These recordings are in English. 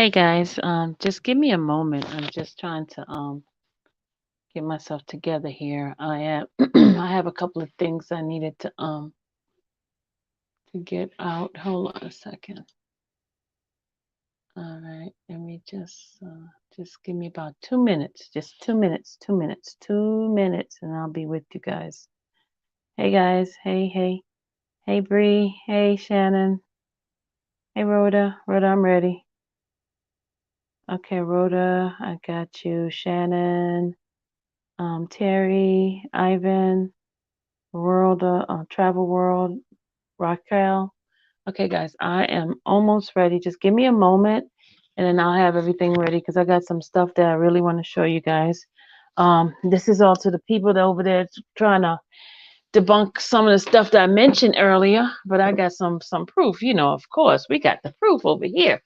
Hey guys, just give me a moment. I'm just trying to get myself together here. I have I have a couple of things I needed to get out. Hold on a second. All right, let me just give me about 2 minutes. Just 2 minutes, 2 minutes, 2 minutes, and I'll be with you guys. Hey guys, hey Bree, hey Shannon, hey Rhoda, I'm ready. Okay, Rhoda, I got you. Shannon. Terry, Ivan, World, Travel World, Raquel. Okay, guys, I am almost ready. Just give me a moment, and then I'll have everything ready because I got some stuff that I really want to show you guys. This is all to the people that over there trying to debunk some of the stuff that I mentioned earlier, but I got some proof. Of course, we got the proof over here.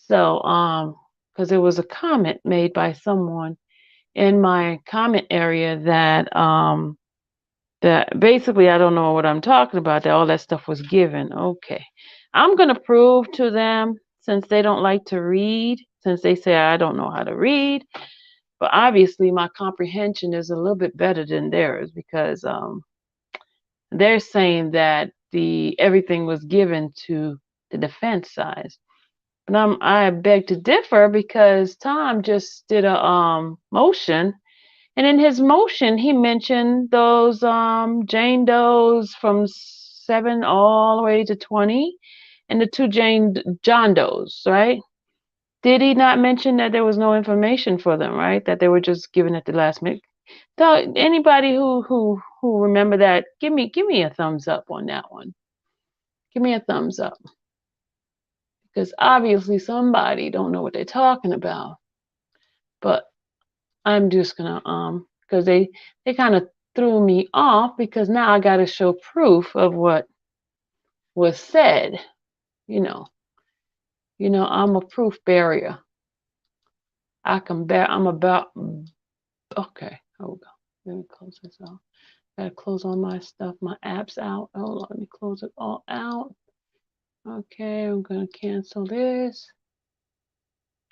So, because there was a comment made by someone in my comment area that basically I don't know what I'm talking about, that all that stuff was given. Okay. I'm going to prove to them, since they don't like to read, since they say I don't know how to read, but obviously my comprehension is a little bit better than theirs because they're saying that the everything was given to the defense side. But I beg to differ because Tom just did a motion, and in his motion, he mentioned those Jane Does from 7 all the way to 20, and the two John Does, right? Did he not mention that there was no information for them, right? That they were just given at the last minute? So anybody who remember that, give me a thumbs up on that one. Give me a thumbs up because obviously somebody don't know what they're talking about. But I'm just gonna because they kind of threw me off because now I got to show proof of what was said. You know, I'm a proof barrier. I can bear. I'm about. Okay, here we go. Let me close this out. Gotta close all my stuff, my apps out. Hold on, let me close it all out. Okay, I'm gonna cancel this.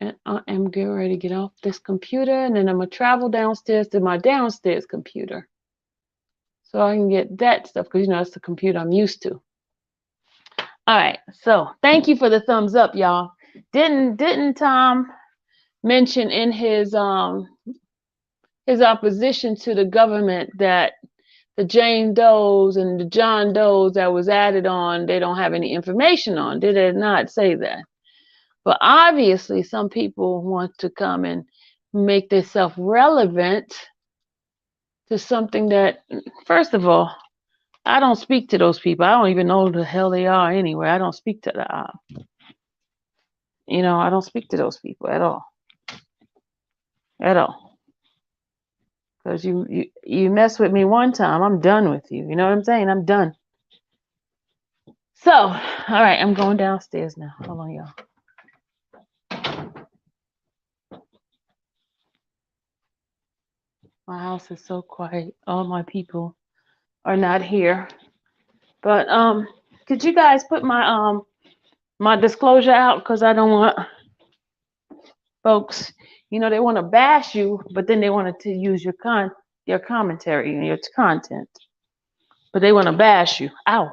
And I am getting ready to get off this computer, and then I'm gonna travel downstairs to my downstairs computer so I can get that stuff because that's the computer I'm used to. All right, so thank you for the thumbs up, y'all. Didn't Tom mention in his opposition to the government that the Jane Does and the John Does that was added on, they don't have any information on? Did it not say that? But obviously, some people want to come and make themselves relevant to something that, first of all, I don't speak to those people. I don't even know who the hell they are anyway. I don't speak to the, I don't speak to those people at all, at all. Because you mess with me one time, I'm done with you. You know what I'm saying? I'm done. So, all right, I'm going downstairs now. Hold on, y'all. My house is so quiet. All my people are not here. But could you guys put my disclosure out? Because I don't want folks, they want to bash you, but then they wanted to use your commentary and your content. But they want to bash you. Ow.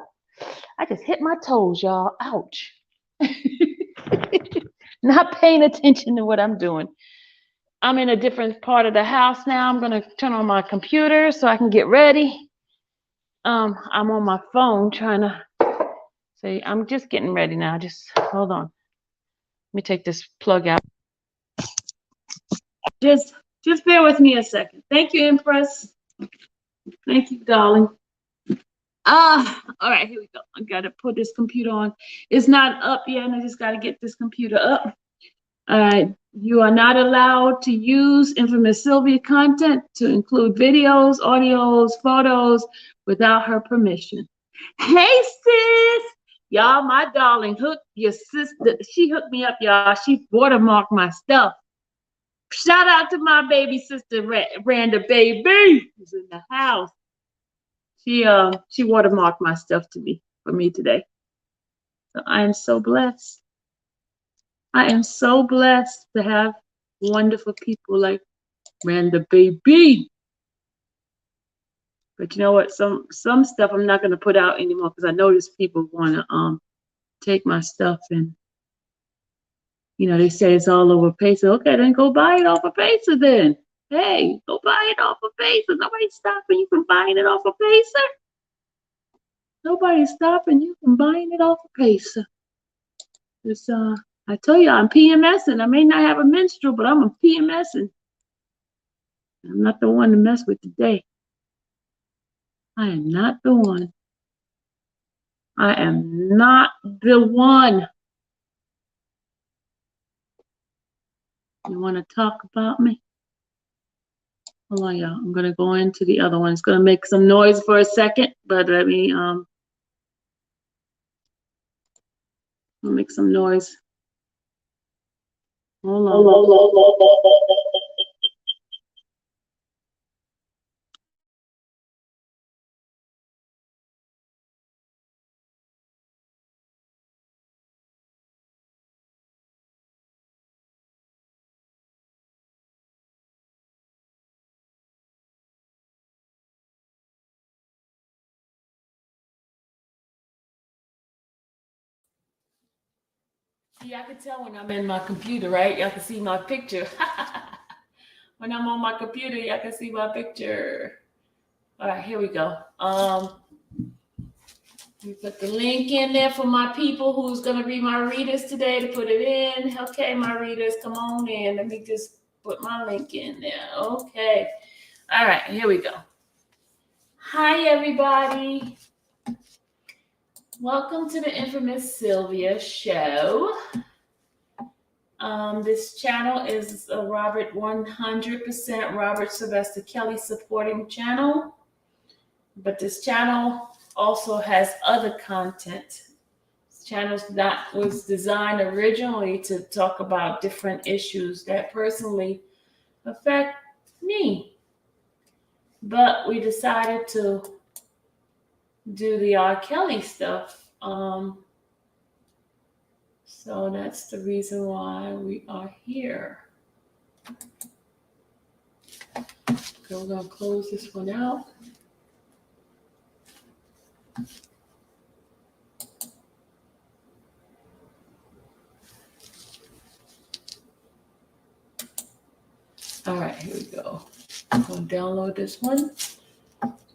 I just hit my toes, y'all. Ouch. Not paying attention to what I'm doing. I'm in a different part of the house now. I'm going to turn on my computer so I can get ready. I'm on my phone trying to say, I'm just getting ready now. Just hold on. Let me take this plug out. Just bear with me a second. Thank you, Empress. Thank you, darling. All right, here we go. I got to put this computer on. It's not up yet, and I just got to get this computer up. All right, you are not allowed to use Infamous Sylvia content to include videos, audios, photos without her permission. Hey, sis. Y'all, my darling hooked your sister. She hooked me up, y'all. She watermarked my stuff. Shout out to my baby sister, Randa baby, who's in the house. She watermarked my stuff for me today. So I am so blessed. I am so blessed to have wonderful people like Randa Baby. But you know what? Some stuff I'm not gonna put out anymore because I notice people wanna take my stuff and they say it's all over Pacer. Okay, then go buy it off of Pacer then. Hey, go buy it off of Pacer. Nobody's stopping you from buying it off of Pacer. Nobody's stopping you from buying it off of Pacer. It's I tell you, I'm PMSing. I may not have a menstrual, but I'm a PMSing. I'm not the one to mess with today. I am not the one. I am not the one. You want to talk about me? Hold on, y'all. I'm gonna go into the other one. It's gonna make some noise for a second, but let me I'll make some noise. Hold on. Y'all can tell when I'm in my computer, right? Y'all can see my picture. When I'm on my computer, y'all can see my picture. All right, here we go. We put the link in there for my people who's gonna be my readers today to put it in. Okay, my readers, come on in. Let me just put my link in there. Okay. All right, here we go. Hi, everybody. Welcome to the Infamous Sylvia Show. This channel is a 100% Robert Sylvester Kelly supporting channel, but this channel also has other content. This channel was designed originally to talk about different issues that personally affect me, but we decided to do the R. Kelly stuff. So that's the reason why we are here. Okay, we're going to close this one out. All right, here we go. I'm going to download this one.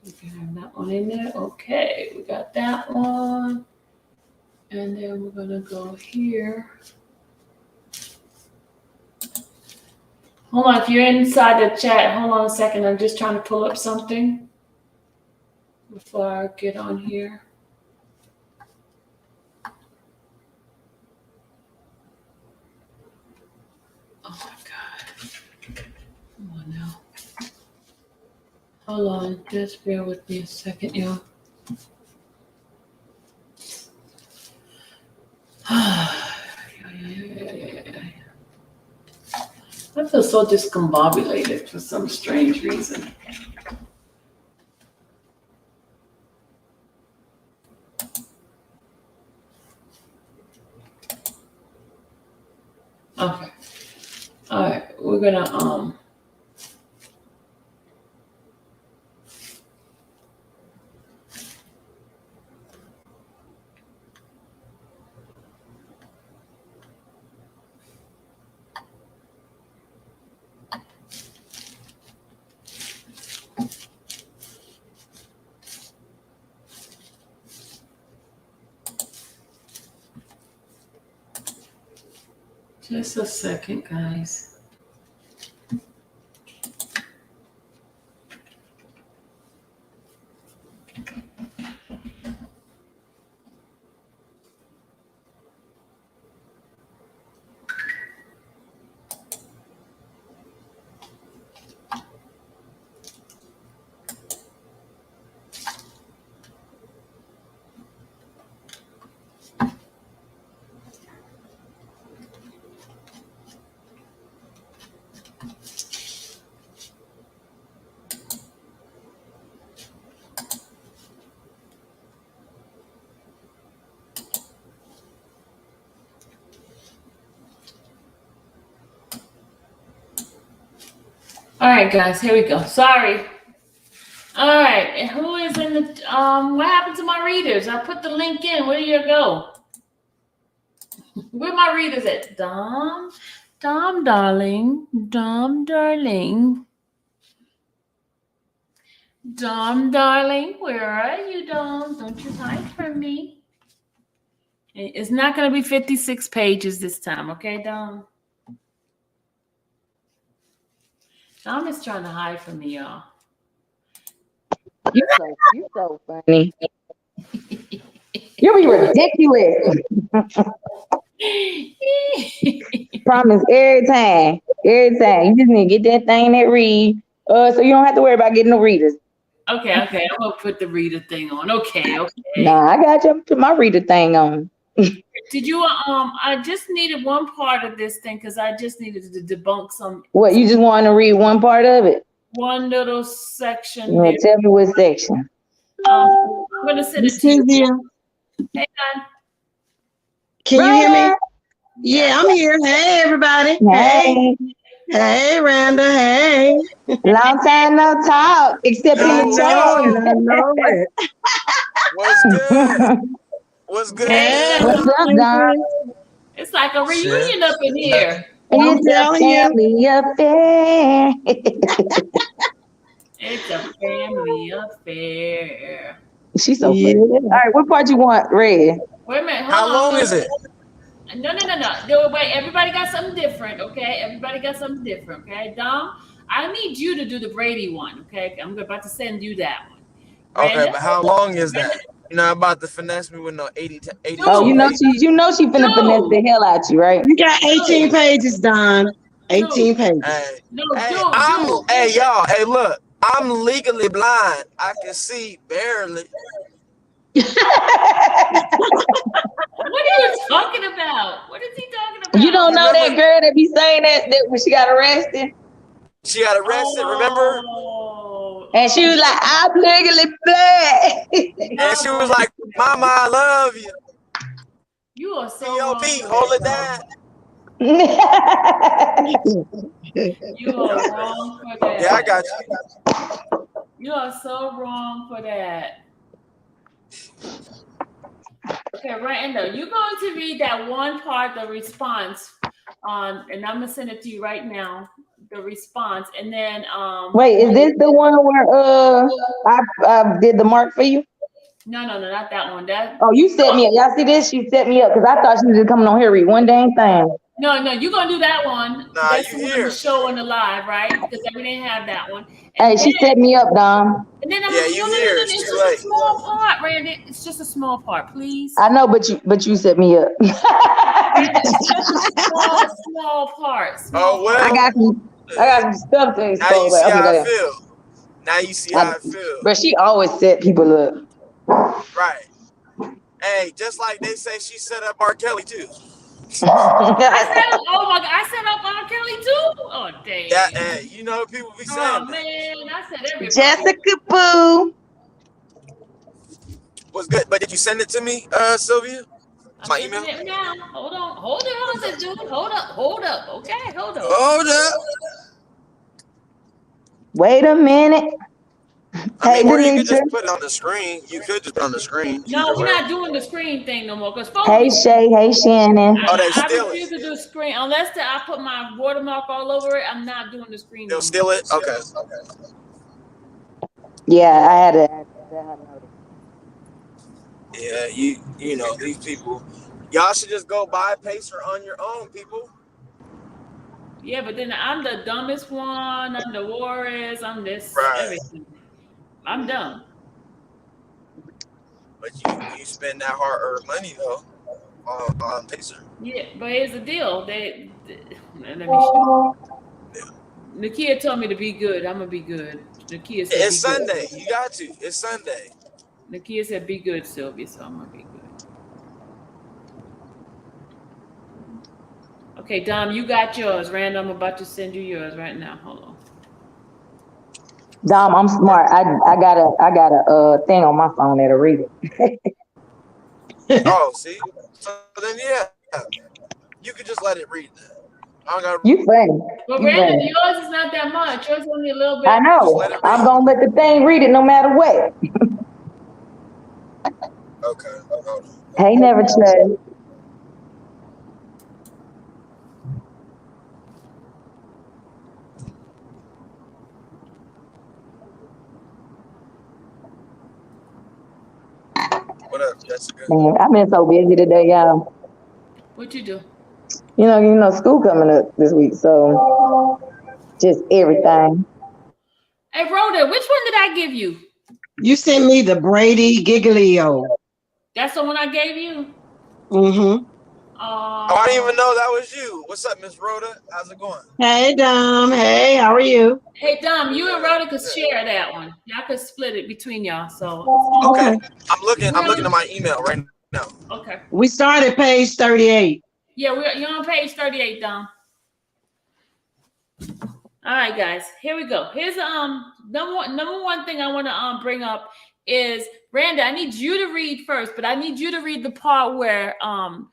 We can have that one in there. Okay, we got that one. And then we're going to go here. Hold on, if you're inside the chat, hold on a second. I'm just trying to pull up something before I get on here. Oh my God. Come on now. Hold on, just bear with me a second, y'all. I feel so discombobulated for some strange reason. Okay. All right, we're gonna just a second, guys. All right, guys, here we go. Sorry. All right, and who is in the what happened to my readers? I put the link in. Where do you go? Where my readers at? Dom, darling, Dom, darling, Dom, darling. Where are you, Dom? Don't you hide from me. It's not going to be 56 pages this time, okay, Dom? Dom is trying to hide from me, y'all. You so funny. You be ridiculous. Promise every time. Every time. You just need to get that thing that read. So you don't have to worry about getting no readers. Okay. I'm gonna put the reader thing on. Okay. Nah, I got you. Put my reader thing on. Did you I just needed one part of this thing because I just needed to debunk some. What, you just want to read one part of it? One little section. You want to tell me what section? I'm gonna send it to you. Hey, God. Can you hear me? Yeah, I'm here. Hey, everybody. Hey, Randa. Hey. Long time no talk, except in the chat. I know it. What's good? What's good? Hey, what's up, Don? It's like a reunion up in here. It's a family affair. It's a family affair. She's so funny. All right, what part you want read? Wait a minute. How long is it? No. Wait, everybody got something different, okay? Everybody got something different, okay? Dom, I need you to do the Brady one, okay? I'm about to send you that one. Brandon? Okay, but how long is that? You're not about to finesse me with no 80. Oh, you know she finna finesse the hell out you, right? You got 18 pages, Don. 18 pages. Hey, y'all. Hey, look. I'm legally blind. I can see barely. What are you talking about? What is he talking about? You don't know that girl that be saying that when she got arrested? She got arrested, remember? And she was like, I'm legally blind. And she was like, Mama, I love you. You are so P.O.P., hold it down. You are wrong for that. Yeah, I got you. You are so wrong for that. Okay, Randa, you're going to read that one part, the response, and I'm gonna send it to you right now. The response, and then wait, is this the one where I did the mark for you? No, not that one. You set me up. Y'all see this? She set me up because I thought she was just coming on here read one dang thing. No, you're gonna do that one. Nah, that's you the here. The show and the live, right? Because we didn't have that one. And hey, she set me up, Dom. And then it's just a small part, Randy. It's just a small part, please. I know, but you set me up. It's just a small part. Oh well. I got some stuff to expose. Now you see how I feel. Now you see how I feel. But she always set people up. Right. Hey, just like they say she set up R. Kelly too. I set up R. Kelly too? Oh dang. Yeah, hey, you know people be saying that. Man, I said everybody. Jessica Boo. Was good, but did you send it to me, Sylvia? My email? Now. Hold on, dude. Hold up. Okay, hold up. Hold up. Wait a minute. I mean, or you could just put it on the screen. You could just put it on the screen. No, we're not doing the screen thing no more. Hey, Shay. Hey, Shannon. I refuse to do the screen. Unless I put my watermark all over it, I'm not doing the screen. They'll steal it? Okay. Yeah, I had to. Yeah, you know, these people. Y'all should just go buy a pacer on your own, people. Yeah, but then I'm the dumbest one. I'm the worst. I'm this everything. I'm dumb. But you spend that hard-earned money though on pacer. Yeah, but here's the deal. Let me show you. Nakia told me to be good. I'm gonna be good. Nakia said it's Sunday. Good. You got to. It's Sunday. Nakia said be good, Sylvia. So I'm gonna be good. Okay, Dom, you got yours. Randall, I'm about to send you yours right now. Hold on. Dom, I'm smart. I got a thing on my phone that'll read it. Oh, see? So then yeah. You could just let it read that. I don't got. You funny. But You Brandon, funny. yours is not that much. Yours is only a little bit. I know. I'm gonna let the thing read it no matter what. Okay. Hold on. Hey, never Chud. What up, Jessica? Man, I've been so busy today, y'all. What you do? You know, school coming up this week, so just everything. Hey, Rhoda, which one did I give you? You sent me the Brady Giglio. That's the one I gave you? Mm-hmm. Oh, I didn't even know that was you. What's up, Miss Rhoda? How's it going? Hey, Dom. Hey, how are you? Hey, Dom, you and Rhoda could share that one. Y'all could split it between y'all. So Okay. I'm looking at my email right now. Okay. We started page 38. Yeah, you're on page 38, Dom. All right, guys, here we go. Here's number one thing I want to bring up is Randa. I need you to read first, but I need you to read the part where Tom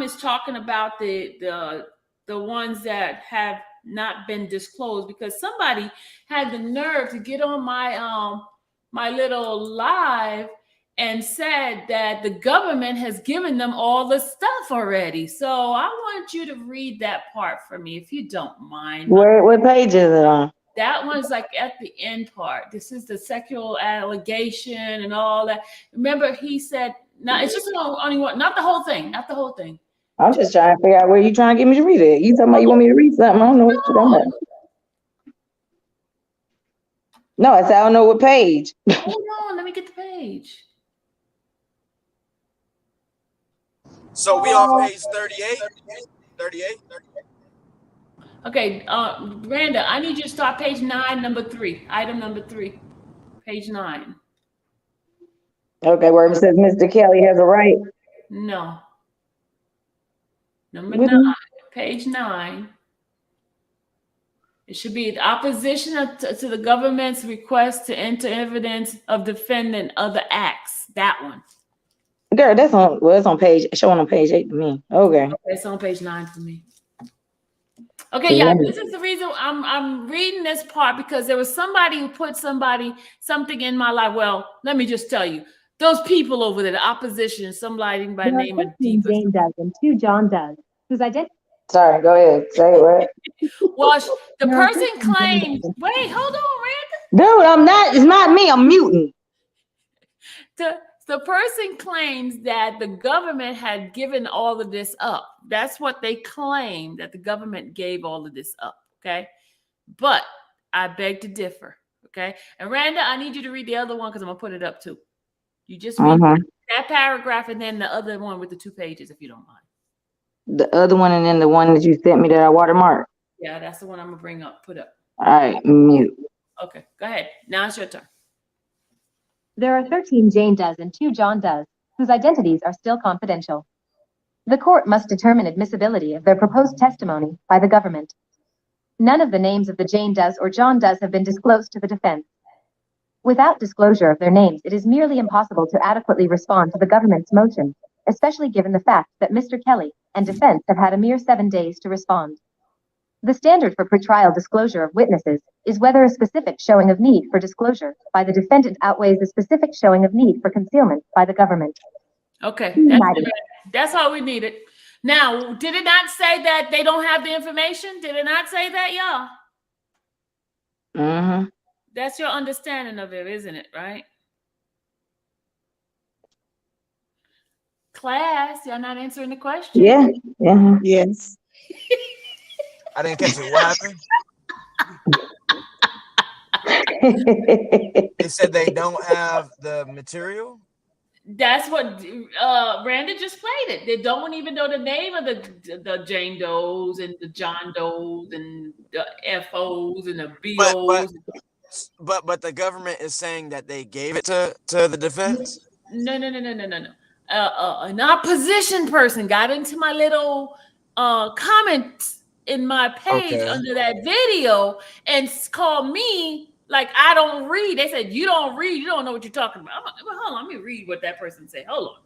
is talking about the ones that have not been disclosed, because somebody had the nerve to get on my my little live and said that the government has given them all the stuff already. So I want you to read that part for me, if you don't mind. What page is it on? That one's like at the end part. This is the sexual allegation and all that. Remember, he said, "No, it's just only one, not the whole thing, not the whole thing." I'm just trying to figure out where you trying to get me to read it. You talking about you want me to read something? I don't know what you're talking about. No, I said I don't know what page. Hold on, let me get the page. So we on page 38? 38? Okay, Randa, I need you to start page 9, number 3. Item number 3, page 9. Okay, where it says Mr. Kelly has a right. No. Number 9, page 9. It should be the opposition to the government's request to enter evidence of defendant other acts. That one. Girl, that's on. Well, it's on page. Showing on page 8 to me. Okay. It's on page 9 for me. Okay, yeah, this is the reason I'm reading this part, because there was somebody who put something in my life. Well, let me just tell you, those people over there, the opposition, somebody by the name of Jane does and 2 John does, whose identity. Sorry, go ahead. Say what? Well, the person claims. Wait, hold on, Randa. Dude, I'm not. It's not me. I'm muting. The person claims that the government had given all of this up. That's what they claim, that the government gave all of this up. Okay, but I beg to differ. Okay, and Randa, I need you to read the other one because I'm gonna put it up too. You just read that paragraph and then the other one with the 2 pages, if you don't mind. The other one and then the one that you sent me that I watermarked. Yeah, that's the one I'm gonna put up. All right, mute. Okay, go ahead. Now it's your turn. There are 13 Jane does and 2 John does, whose identities are still confidential. The court must determine admissibility of their proposed testimony by the government. None of the names of the Jane does or John does have been disclosed to the defense. Without disclosure of their names, it is merely impossible to adequately respond to the government's motion, especially given the fact that Mr. Kelly and defense have had a mere 7 days to respond. The standard for pretrial disclosure of witnesses is whether a specific showing of need for disclosure by the defendant outweighs a specific showing of need for concealment by the government. Okay, that's all we needed. Now, did it not say that they don't have the information? Did it not say that, y'all? Mm-hmm. That's your understanding of it, isn't it, right? Class, y'all not answering the question? Yeah. Yeah. Yes. I didn't catch it. What happened? They said they don't have the material. That's what Randa just played it. They don't even know the name of the Jane Does and the John Does and the FOs and the BOs. But the government is saying that they gave it to the defense. No. An opposition person got into my little comments in my page under that video and called me like I don't read. They said, you don't read, you don't know what you're talking about. Hold on, let me read what that person said. Hold on.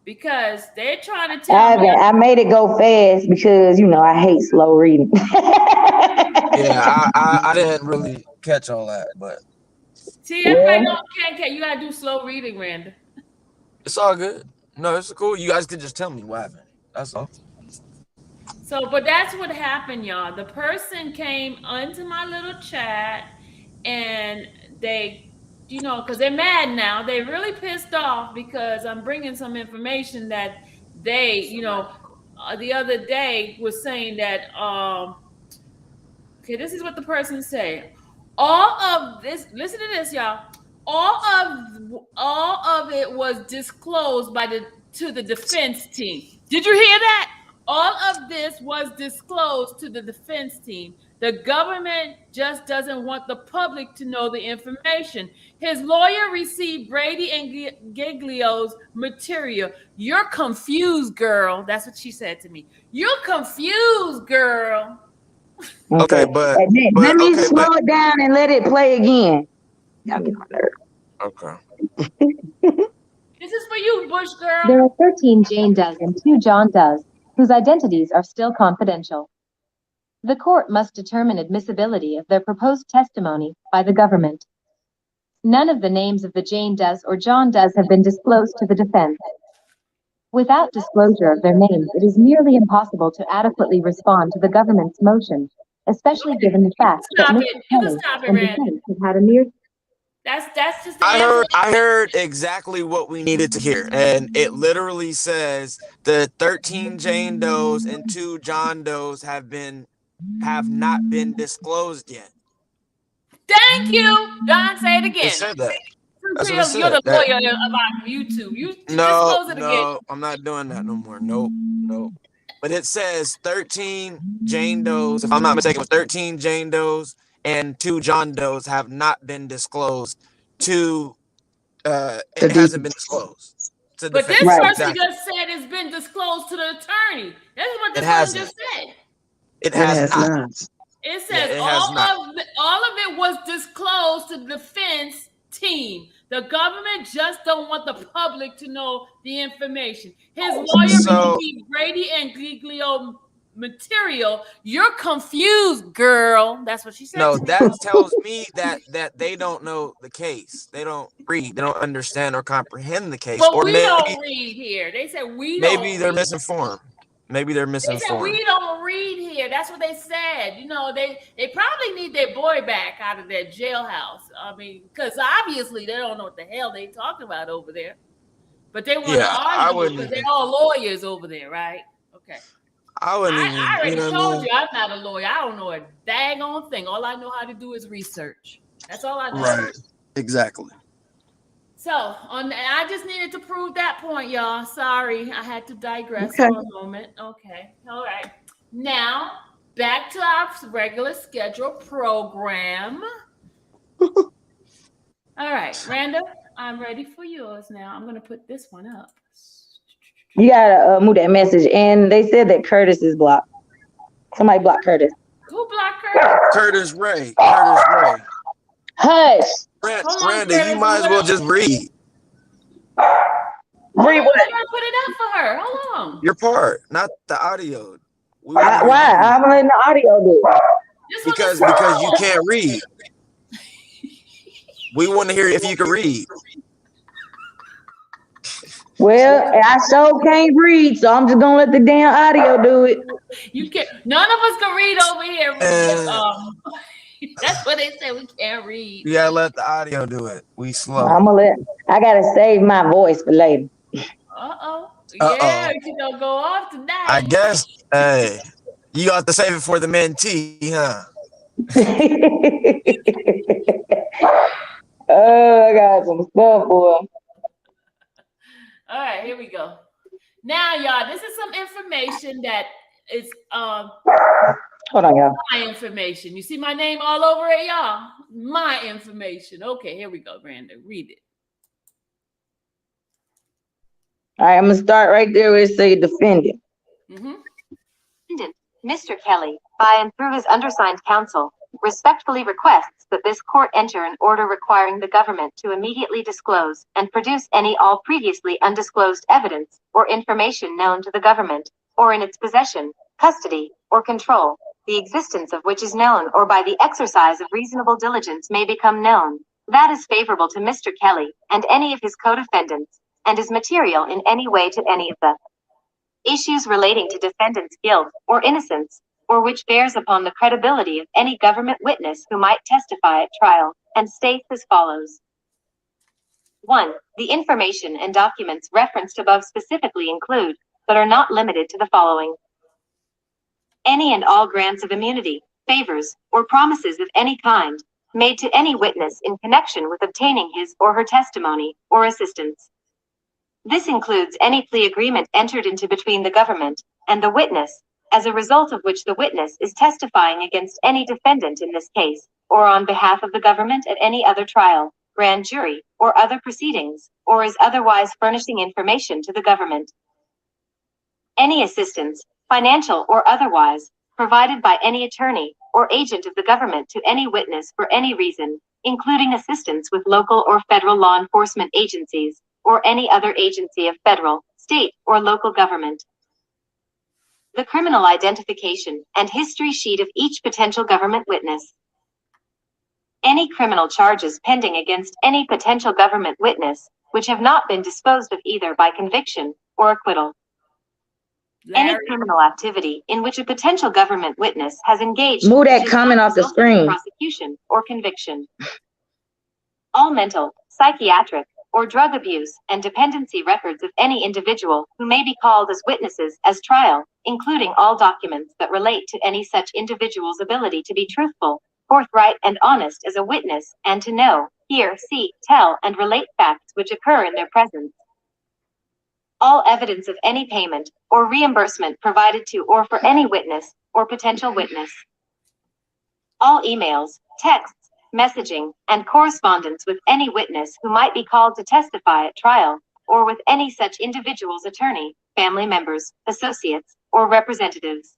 because they're trying to tell me. I made it go fast because I hate slow reading. Yeah, I didn't really catch all that, but See, everybody can't. You gotta do slow reading, Randa. it's all good. No, it's cool. You guys could just tell me what happened. That's all. So, but that's what happened, y'all. The person came onto my little chat and they, because they're mad now. They're really pissed off because I'm bringing some information that they, the other day was saying that, okay, this is what the person said. All of this, listen to this, y'all. All of it was disclosed to the defense team. Did you hear that? All of this was disclosed to the defense team. The government just doesn't want the public to know the information. His lawyer received Brady and Giglio's material. You're confused, girl. That's what she said to me. You're confused, girl. Okay, but let me slow it down and let it play again. Y'all get my nerve. Okay. This is for you, Bush girl. There are 13 Jane Does and 2 John Does, whose identities are still confidential. The court must determine admissibility of their proposed testimony by the government. None of the names of the Jane Does or John Does have been disclosed to the defense. Without disclosure of their names, it is nearly impossible to adequately respond to the government's motion, especially given the fact that Mr. Kelly and defense have had a mere... That's just. I heard exactly what we needed to hear, and it literally says the 13 Jane Does and 2 John Does have not been disclosed yet. Thank you, Don. Say it again. It said that. That's what it said. You're the lawyer about YouTube. You disclose it again. No, I'm not doing that no more. Nope. But it says 13 Jane Does. If I'm not mistaken, 13 Jane Does and 2 John Does have not been disclosed to. It hasn't been disclosed. But this person just said it's been disclosed to the attorney. That's what this person just said. It has not. It says all of it was disclosed to the defense team. The government just don't want the public to know the information. His lawyer received Brady and Giglio material. You're confused, girl. That's what she said. No, that tells me that they don't know the case. They don't read. They don't understand or comprehend the case. But we don't read here. They said we don't. Maybe they're misinformed. Maybe they're misinformed. They said we don't read here. That's what they said. They probably need their boy back out of that jailhouse. I mean, because obviously they don't know what the hell they talking about over there. But they want to argue because they're all lawyers over there, right? Okay. I already told you I'm not a lawyer. I don't know a daggone thing. All I know how to do is research. That's all I know. Right. Exactly. So I just needed to prove that point, y'all. Sorry, I had to digress for a moment. Okay. All right. Now back to our regular schedule program. All right, Randa, I'm ready for yours now. I'm gonna put this one up. You gotta move that message. And they said that Curtis is blocked. Somebody blocked Curtis. Who blocked Curtis? Curtis Ray. Hush. Randa, you might as well just read. Read what? I'm gonna put it up for her. Hold on. Your part, not the audio. Why? I'm letting the audio do it. Because you can't read. We want to hear if you can read. Well, I sure can't read, so I'm just gonna let the damn audio do it. You can't. None of us can read over here. That's what they say. We can't read. You gotta let the audio do it. We slow. I gotta save my voice for later. Yeah, you gonna go off tonight. I guess. Hey, you got to save it for the mentee, huh? Oh, I got some stuff, boy. All right, here we go. Now, y'all, this is some information that is hold on, y'all. My information. You see my name all over it, y'all? My information. Okay, here we go, Brandon. Read it. All right, I'm gonna start right there where it say defendant. Defendant, Mr. Kelly, by and through his undersigned counsel, respectfully requests that this court enter an order requiring the government to immediately disclose and produce any all previously undisclosed evidence or information known to the government, or in its possession, custody, or control, the existence of which is known or by the exercise of reasonable diligence may become known, that is favorable to Mr. Kelly and any of his co-defendants, and is material in any way to any of the issues relating to defendant's guilt or innocence, or which bears upon the credibility of any government witness who might testify at trial, and states as follows. 1. The information and documents referenced above specifically include, but are not limited to the following. Any and all grants of immunity, favors, or promises of any kind, made to any witness in connection with obtaining his or her testimony or assistance. This includes any plea agreement entered into between the government and the witness, as a result of which the witness is testifying against any defendant in this case, or on behalf of the government at any other trial, grand jury, or other proceedings, or is otherwise furnishing information to the government. Any assistance, financial or otherwise, provided by any attorney or agent of the government to any witness for any reason, including assistance with local or federal law enforcement agencies, or any other agency of federal, state, or local government. The criminal identification and history sheet of each potential government witness. Any criminal charges pending against any potential government witness, which have not been disposed of either by conviction or acquittal. Any criminal activity in which a potential government witness has engaged. Move that comment off the screen. Prosecution or conviction. All mental, psychiatric, or drug abuse and dependency records of any individual who may be called as witnesses as trial, including all documents that relate to any such individual's ability to be truthful, forthright, and honest as a witness, and to know, hear, see, tell, and relate facts which occur in their presence. All evidence of any payment or reimbursement provided to or for any witness or potential witness. All emails, texts, messaging, and correspondence with any witness who might be called to testify at trial, or with any such individual's attorney, family members, associates, or representatives.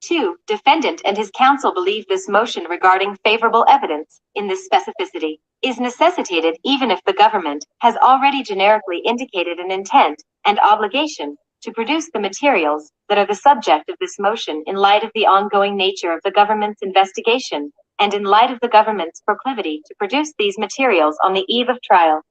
2. Defendant and his counsel believe this motion regarding favorable evidence, in this specificity, is necessitated even if the government has already generically indicated an intent and obligation to produce the materials that are the subject of this motion in light of the ongoing nature of the government's investigation, and in light of the government's proclivity to produce these materials on the eve of trial.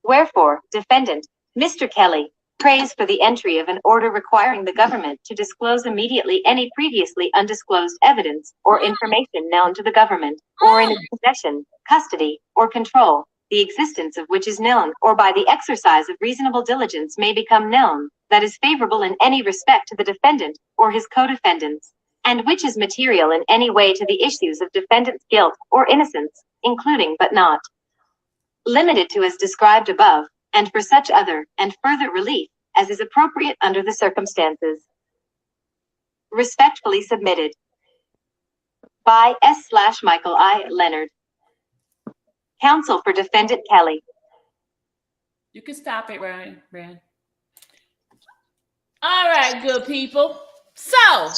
Wherefore, defendant, Mr. Kelly, prays for the entry of an order requiring the government to disclose immediately any previously undisclosed evidence or information known to the government, or in its possession, custody, or control, the existence of which is known or by the exercise of reasonable diligence may become known, that is favorable in any respect to the defendant or his co-defendants, and which is material in any way to the issues of defendant's guilt or innocence, including but not limited to as described above, and for such other and further relief as is appropriate under the circumstances. Respectfully submitted by S.Michael I. Leonard, Counsel for Defendant Kelly. You can stop it, Ryan. All right, good people. So,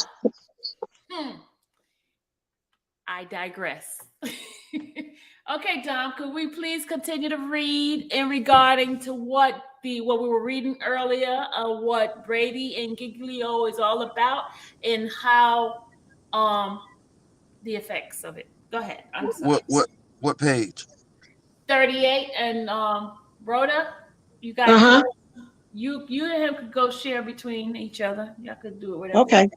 I digress. Okay, Dom, could we please continue to read in regarding to what we were reading earlier, what Brady and Giglio is all about, and how the effects of it. Go ahead. I'm sorry. What page? 38 and Rhoda, you guys. You and him could go share between each other. Y'all could do it whatever. Okay.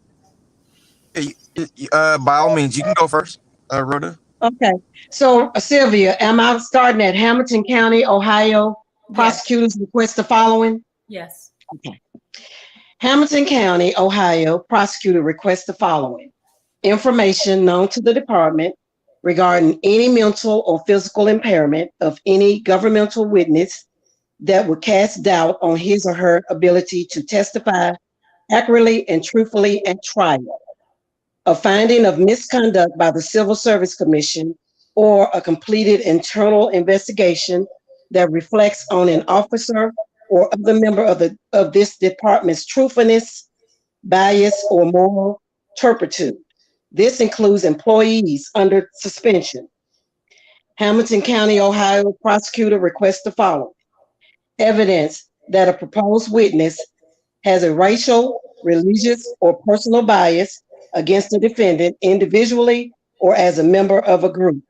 By all means, you can go first, Rhoda. Okay. So, Sylvia, am I starting at Hamilton County, Ohio? Prosecutors request the following? Yes. Okay. Hamilton County, Ohio, prosecutor requests the following. Information known to the department regarding any mental or physical impairment of any governmental witness that would cast doubt on his or her ability to testify accurately and truthfully at trial. A finding of misconduct by the Civil Service Commission or a completed internal investigation that reflects on an officer or other member of this department's truthfulness, bias, or moral turpitude. This includes employees under suspension. Hamilton County, Ohio prosecutor requests the following: evidence that a proposed witness has a racial, religious, or personal bias against the defendant individually or as a member of a group.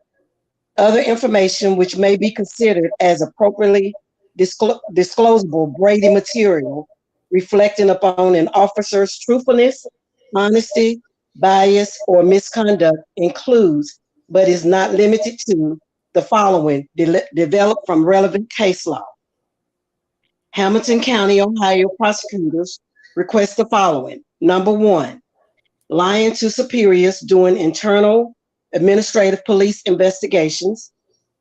Other information which may be considered as appropriately disclosable Brady material reflecting upon an officer's truthfulness, honesty, bias, or misconduct includes, but is not limited to, the following developed from relevant case law. Hamilton County, Ohio prosecutors request the following. Number one, lying to superiors during internal administrative police investigations.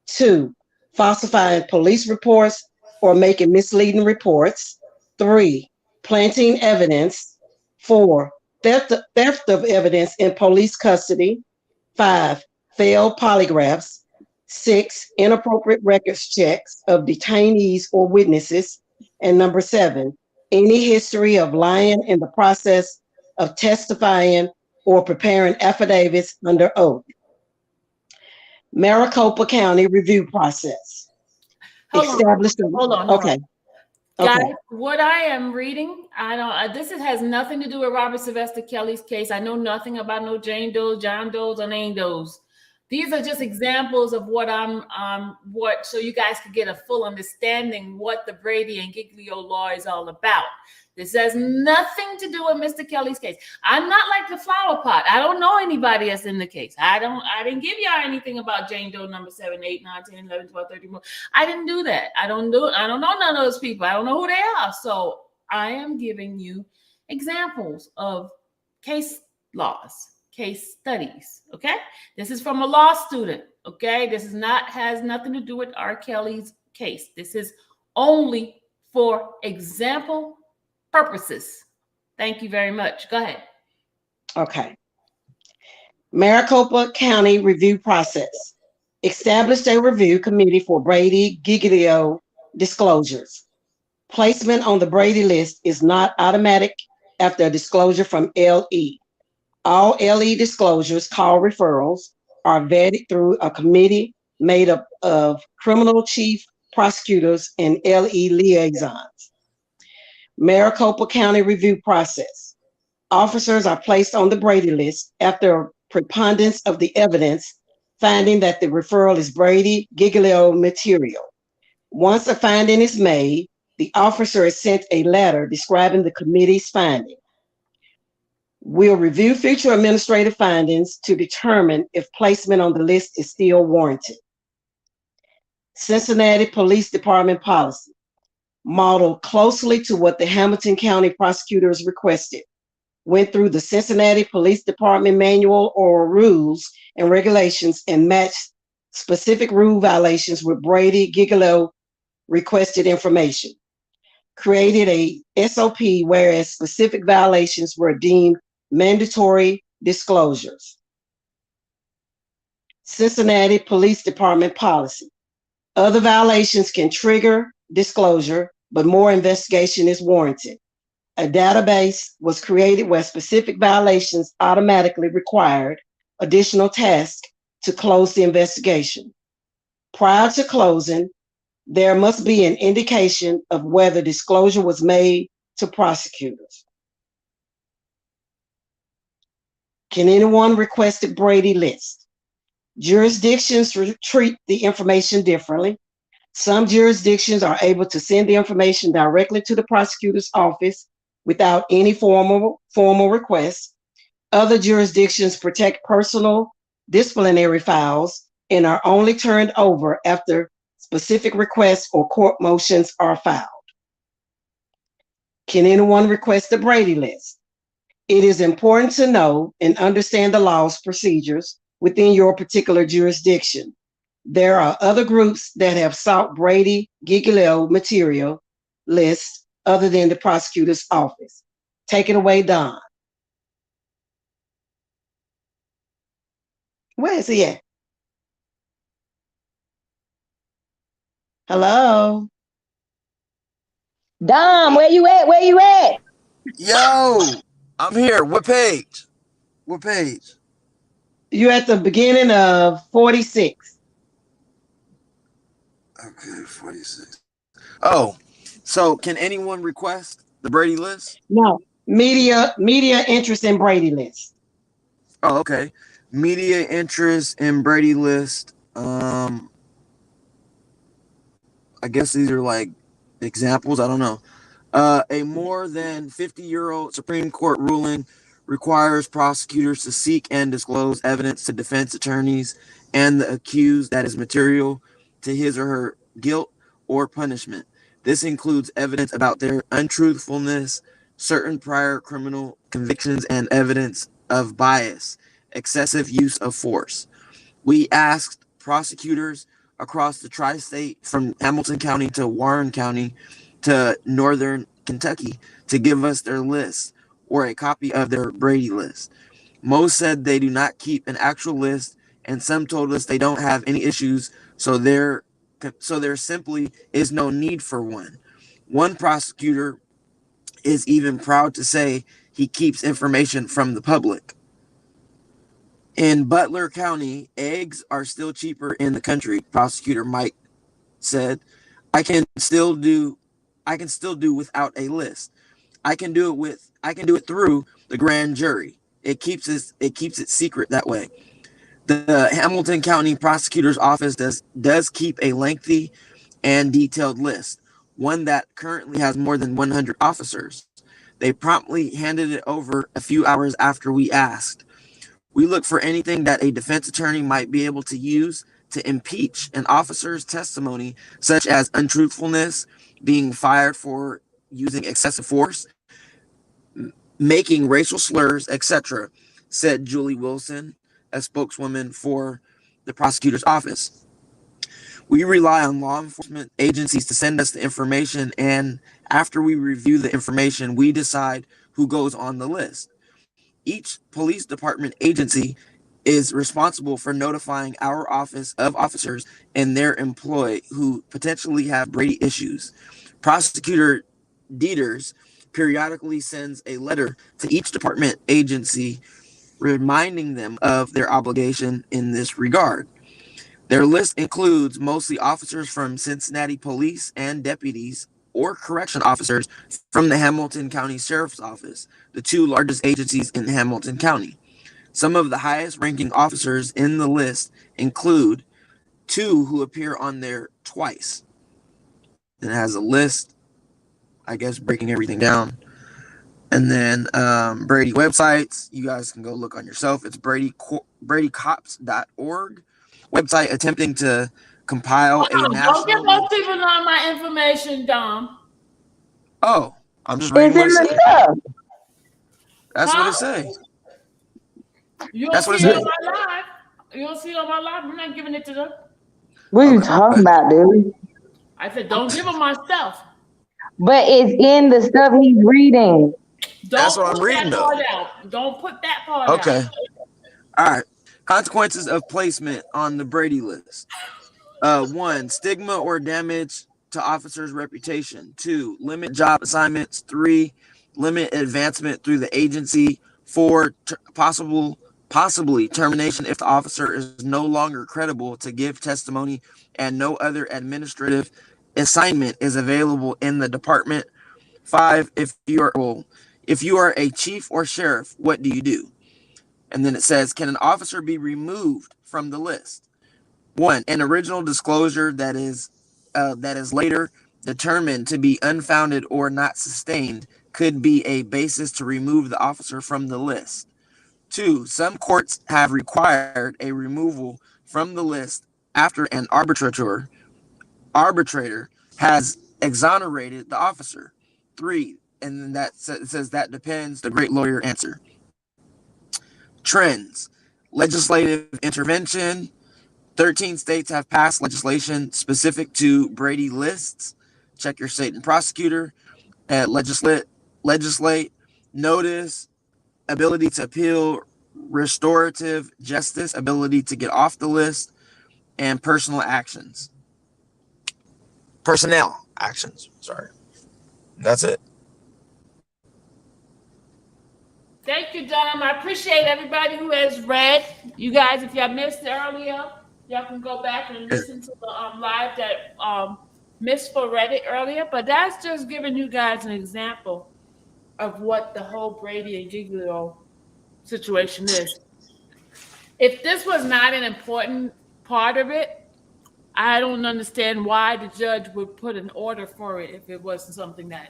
Two, falsifying police reports or making misleading reports. Three, planting evidence. Four, theft of evidence in police custody. Five, failed polygraphs. Six, inappropriate records checks of detainees or witnesses. And number seven, any history of lying in the process of testifying or preparing affidavits under oath. Maricopa County review process. Established. Hold on. Okay. Guys, Okay. what I am reading, I don't. This has nothing to do with Robert Sylvester Kelly's case. I know nothing about no Jane Doe, John Does, or Name Does. These are just examples of what so you guys can get a full understanding what the Brady and Giglio law is all about. This has nothing to do with Mr. Kelly's case. I'm not like the flower pot. I don't know anybody that's in the case. I didn't give y'all anything about Jane Doe number 7, 8, 9, 10, 11, 12, 13. I didn't do that. I don't know none of those people. I don't know who they are. So I am giving you examples of case laws, case studies. Okay. This is from a law student. Okay. This has nothing to do with R. Kelly's case. This is only for example purposes. Thank you very much. Go ahead. Okay. Maricopa County review process. Established a review committee for Brady Giglio disclosures. Placement on the Brady list is not automatic after a disclosure from LE. All LE disclosures, called referrals, are vetted through a committee made up of criminal chief prosecutors and LE liaisons. Maricopa County review process. Officers are placed on the Brady list after a preponderance of the evidence finding that the referral is Brady Giglio material. Once a finding is made, the officer is sent a letter describing the committee's finding. We'll review future administrative findings to determine if placement on the list is still warranted. Cincinnati Police Department policy. Modeled closely to what the Hamilton County prosecutors requested. Went through the Cincinnati Police Department manual or rules and regulations and matched specific rule violations with Brady Giglio requested information. Created a SOP whereas specific violations were deemed mandatory disclosures. Cincinnati Police Department policy. Other violations can trigger disclosure, but more investigation is warranted. A database was created where specific violations automatically required additional tasks to close the investigation. Prior to closing, there must be an indication of whether disclosure was made to prosecutors. Can anyone request a Brady list? Jurisdictions treat the information differently. Some jurisdictions are able to send the information directly to the prosecutor's office without any formal request. Other jurisdictions protect personal disciplinary files and are only turned over after specific requests or court motions are filed. Can anyone request a Brady list? It is important to know and understand the law's procedures within your particular jurisdiction. There are other groups that have sought Brady Giglio material lists other than the prosecutor's office. Take it away, Don. Where is he at? Hello? Dom, where you at? Where you at? Yo, I'm here. What page? What page? You at the beginning of 46. Okay, 46. Oh, so can anyone request the Brady list? No. Media interest in Brady list. Oh, okay. Media interest in Brady list. I guess these are like examples. I don't know. A more than 50-year-old Supreme Court ruling requires prosecutors to seek and disclose evidence to defense attorneys and the accused that is material to his or her guilt or punishment. This includes evidence about their untruthfulness, certain prior criminal convictions, and evidence of bias, excessive use of force. We asked prosecutors across the tri state from Hamilton County to Warren County to Northern Kentucky to give us their list or a copy of their Brady list. Most said they do not keep an actual list, and some told us they don't have any issues, so there simply is no need for one. One prosecutor is even proud to say he keeps information from the public. In Butler County, eggs are still cheaper in the country, Prosecutor Mike said. I can still do without a list. I can do it through the grand jury. It keeps it secret that way. The Hamilton County Prosecutor's Office does keep a lengthy and detailed list, one that currently has more than 100 officers. They promptly handed it over a few hours after we asked. We look for anything that a defense attorney might be able to use to impeach an officer's testimony, such as untruthfulness, being fired for using excessive force, making racial slurs, etc., said Julie Wilson, a spokeswoman for the prosecutor's office. We rely on law enforcement agencies to send us the information, and after we review the information, we decide who goes on the list. Each police department agency is responsible for notifying our office of officers and their employ who potentially have Brady issues. Prosecutor Dieters periodically sends a letter to each department agency reminding them of their obligation in this regard. Their list includes mostly officers from Cincinnati Police and deputies or correction officers from the Hamilton County Sheriff's Office, the two largest agencies in Hamilton County. Some of the highest ranking officers in the list include two who appear on there twice. And it has a list, I guess, breaking everything down. And then Brady websites, you guys can go look on yourself. It's bradycops.org website attempting to compile a Don't give national. those people all my information, Dom. Oh, I'm just It's reading in what it the says. stuff. That's what Huh? it says. You don't That's what see it it on says. my live. You don't see it on my live. I'm not giving it to them. What you Okay. talking about, dude? I said, don't give them my stuff. But it's in the stuff he's reading. That's Don't what I'm put reading that though. part out. Don't put that part Okay. out. All right. Consequences of placement on the Brady list. 1. Stigma or damage to officers' reputation. 2. Limit job assignments. 3. Limit advancement through the agency. 4. Possibly termination if the officer is no longer credible to give testimony and no other administrative assignment is available in the department. 5. If you are a chief or sheriff, what do you do? And then it says, can an officer be removed from the list? 1. An original disclosure that is later determined to be unfounded or not sustained could be a basis to remove the officer from the list. 2. Some courts have required a removal from the list after an arbitrator has exonerated the officer. 3. And then that says that depends. The great lawyer answer. Trends. Legislative intervention. 13 states have passed legislation specific to Brady lists. Check your state and prosecutor. Legislate. Notice. Ability to appeal. Restorative justice. Ability to get off the list. And personnel actions. Sorry. That's it. Thank you, Dom. I appreciate everybody who has read. You guys, if y'all missed it earlier, y'all can go back and listen to the live that Miss for read it earlier. But that's just giving you guys an example of what the whole Brady and Giglio situation is. If this was not an important part of it, I don't understand why the judge would put an order for it if it wasn't something that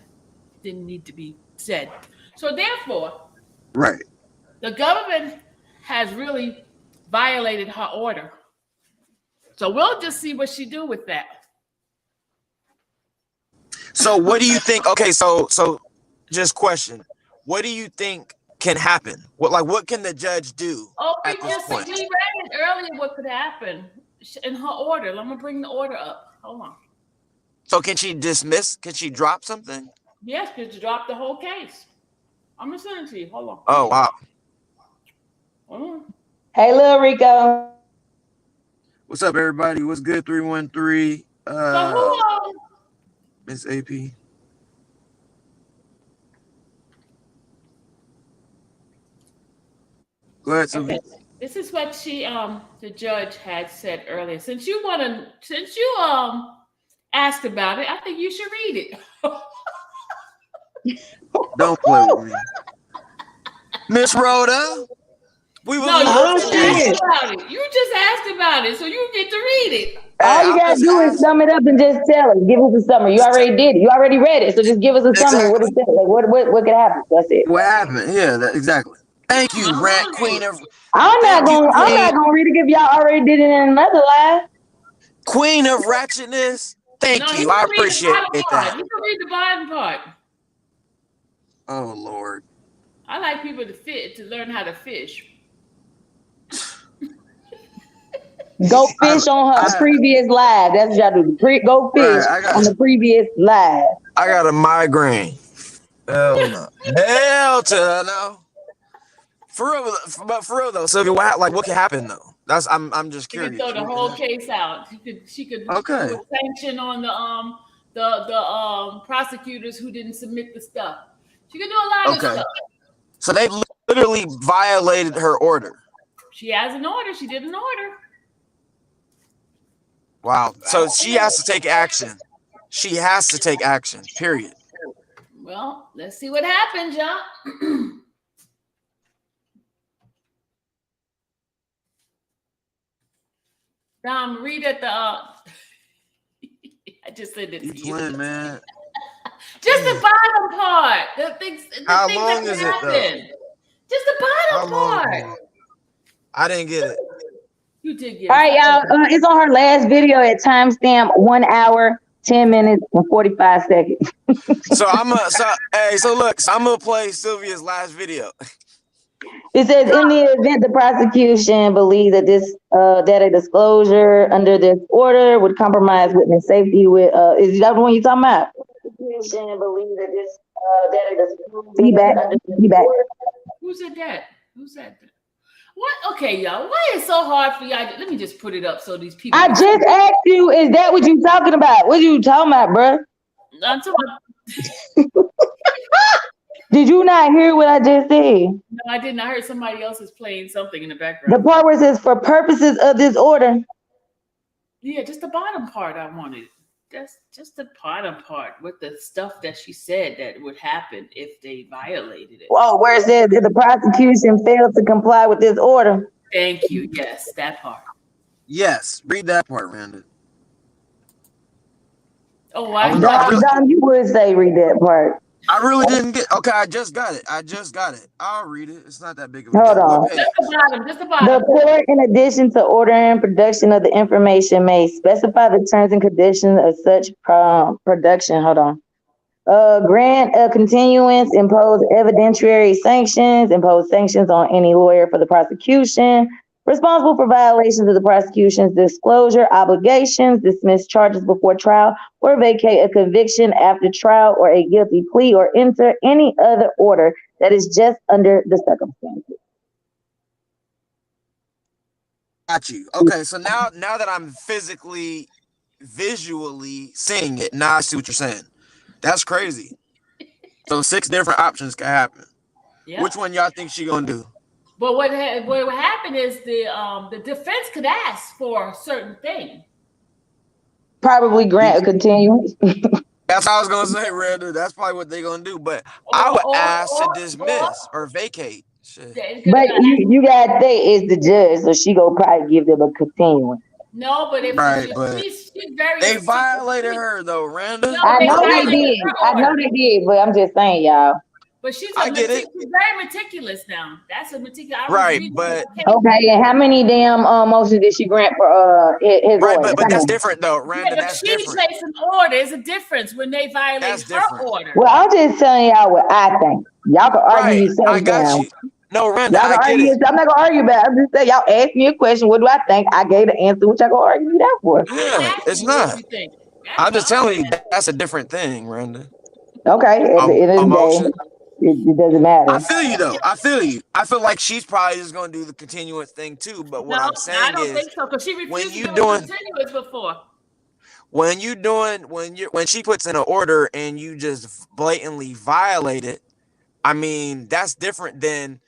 didn't need to be said. So therefore, Right. the government has really violated her order. So we'll just see what she do with that. So what do you think? Okay, so just question. What do you think can happen? What can the judge do at this point? We read it earlier what could happen in her order. Let me bring the order up. Hold on. So can she dismiss? Can she drop something? Yes, because drop the whole case. I'm gonna send it to you. Hold on. Oh wow. Hold on. Hey, Lil Rico. What's up, everybody? What's good? 313. So Miss AP. Go ahead, Sylvia. Okay. This is what the judge had said earlier. Since you asked about it, I think you should read it. Don't play with me. Miss Rhoda. We will asked about it. You just asked about it, so you get to read it. All you gotta do is sum it up and just tell us. Give us a summary. You already did it. You already read it, so just give us a summary. What it said. Like what could happen? That's it. What happened? Yeah, exactly. Thank you, Rat Queen of. I'm not gonna read it if y'all already did it in another live. Queen of ratchetness. Thank you. I appreciate that. You can read the bottom part. Oh Lord. I like people to learn how to fish. Go fish on her previous live. That's what y'all do. Go fish on the previous live. I got a migraine. Hell no. Hell to no. For real though. So what can happen though? I'm just curious. She could throw the whole case out. She could do a sanction on the prosecutors who didn't submit the stuff. She could do a lot of stuff. So they literally violated her order. She has an order. She did an order. Wow. So she has to take action. She has to take action. Period. Well, let's see what happens, y'all. Dom, read at the. I just said it to you. Playing, man. Just the bottom part. The things. How long is it though? Just the bottom part. I didn't get it. You did get it. All right, y'all. It's on her last video at timestamp 1 hour, 10 minutes, and 45 seconds. So I'm gonna play Sylvia's last video. It says, in the event the prosecution believes that this data disclosure under this order would compromise witness safety with is that the one you're talking about? Prosecution believes that this data disclosure feedback. Who said that? Who said that? What? Okay, y'all. Why is it so hard for y'all? Let me just put it up so these people. I just asked you, is that what you talking about? What you talking about, bro? I'm talking about. Did you not hear what I just said? No, I didn't. I heard somebody else is playing something in the background. The part where it says, for purposes of this order. Yeah, just the bottom part I wanted. That's just the bottom part with the stuff that she said that would happen if they violated it. Oh, where it says that the prosecution failed to comply with this order. Thank you. Yes, that part. Yes, read that part, Randa. Oh, Don, you would say read that part. I really didn't get. Okay, I just got it. I'll read it. It's not that big of a Hold deal. on. Just the bottom. The court, in addition to ordering production of the information, may specify the terms and conditions of such production. Hold on. Grant a continuance, impose evidentiary sanctions, impose sanctions on any lawyer for the prosecution responsible for violations of the prosecution's disclosure obligations, dismiss charges before trial, or vacate a conviction after trial or a guilty plea, or enter any other order that is just under the circumstances. Got you. Okay, so now that I'm visually seeing it, now I see what you're saying. That's crazy. So 6 different options can happen. Yeah. Which one y'all think she gonna do? But what happened is the defense could ask for a certain thing. Probably grant a continuance. That's what I was gonna say, Randall. That's probably what they're gonna do. But I Or would or ask to or dismiss or vacate. Shit. they could But ask. you gotta think it's the judge, so she gonna probably give them a continuance. No, but Right, if but she's very they astute. violated her though, Randall. No, I they know they violated did. her I know order. they did, but I'm just saying, y'all. But she's I get it. she's very meticulous now. That's a meticulous. I was Right, reading but her case. Okay, and how many damn motions did she grant for his right, lawyers? but How that's many? different though, Yeah, Randall. but That's she different. placed an order. There's a difference when they violate That's her different. order. Well, I'm just telling y'all what I think. Y'all can argue Right. I yourselves got down. you. No, Randall, Y'all I can get argue it. yourself. I'm not gonna argue about it. I'm just saying y'all asked me a question. What do I think? I gave the answer. What y'all gonna argue me that for? I didn't Yeah, ask it's you what not. you think. That's I'm just all. telling you that's a different thing, Randall. Okay, at the end of the Emotion. day, it doesn't I matter. feel you though. I feel you. I feel like she's probably just gonna do the continuance thing too. But what No, I'm I saying don't is think so because she when refused to you give a doing continuous before. when she puts in an order and you just blatantly violate it, I mean that's different than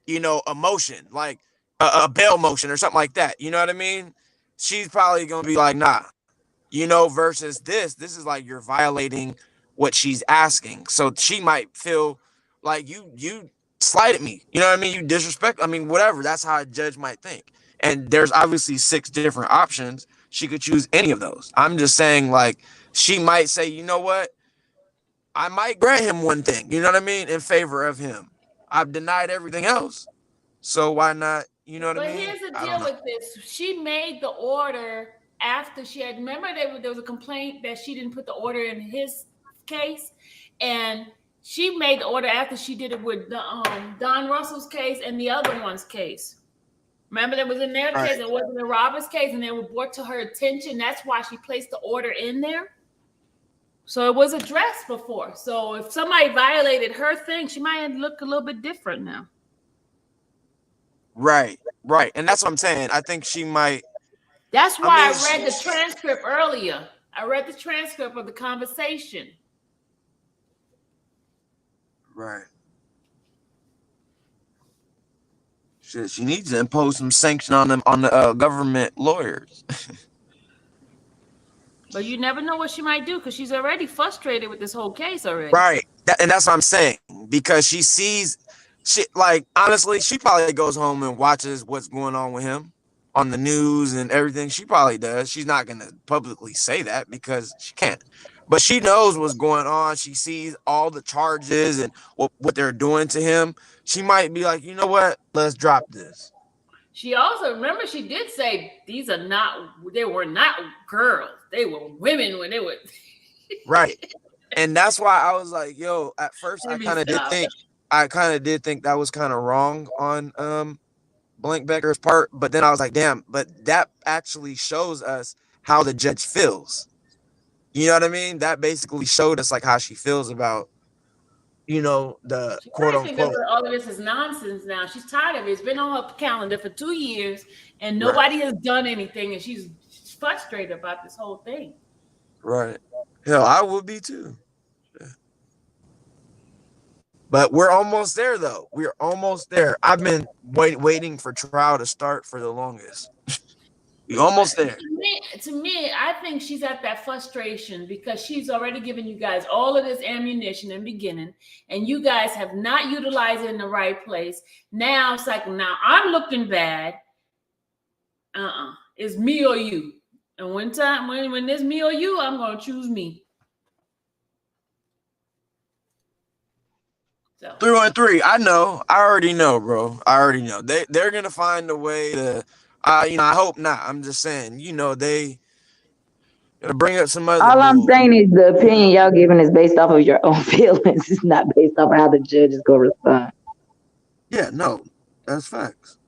a motion like a bail motion or something like that. You know what I mean? She's probably gonna be like, nah. Versus this is like you're violating what she's asking. So she might feel like you slighted me. You know what I mean? You disrespect. I mean, whatever. That's how a judge might think. And there's obviously 6 different options. She could choose any of those. I'm just saying, like, she might say, you know what? I might grant him one thing, you know what I mean, in favor of him. I've denied everything else. So why not? You know what I But mean? here's the I don't deal know. with this. She made the order after she had, remember there was a complaint that she didn't put the order in his case. And she made the order after she did it with Don Russell's case and the other one's case. Remember that was in their All case, right. it wasn't in Robert's case, and they were brought to her attention. That's why she placed the order in there. So it was addressed before. So if somebody violated her thing, she might look a little bit different now. Right. Right. And that's what I'm saying. I think she might. That's I why mean, I read the transcript earlier. I read the transcript of the conversation. right. Shit, she needs to impose some sanction on them on the government lawyers. But you never know what she might do because she's already frustrated with this whole case already. Right. And that's what I'm saying because she sees shit like honestly, she probably goes home and watches what's going on with him on the news and everything. She probably does. She's not gonna publicly say that because she can't. But she knows what's going on. She sees all the charges and what they're doing to him. She might be like, you know what? Let's drop this. She also, remember, she did say they were not girls. They were women when they were. Right. And that's why I was like, yo, at first Let me stop. I kind of did think that was kind of wrong on Blank Becker's part, but then I was like, damn, but that actually shows us how the judge feels. You know what I mean? That basically showed us like how she feels about, the She quote might think that unquote. all of this is nonsense now. She's tired of it. It's been on her calendar for 2 years and Right. nobody has done anything. And she's frustrated about this whole thing. Right. Hell, I would be too. But we're almost there though. We're almost there. I've been waiting for trial to start for the longest. We're almost there. To me, I think she's at that frustration because she's already given you guys all of this ammunition in the beginning, and you guys have not utilized it in the right place. Now it's like, now I'm looking bad. It's me or you. And when there's me or you, I'm gonna choose me. So 3-on-3. I know. I already know, bro. I already know. They're gonna find a way to. I hope not. I'm just saying. They gonna bring up some other All I'm bull. saying is the opinion y'all giving is based off of your own feelings. It's not based off of how the judge is gonna respond. Yeah, no, that's facts.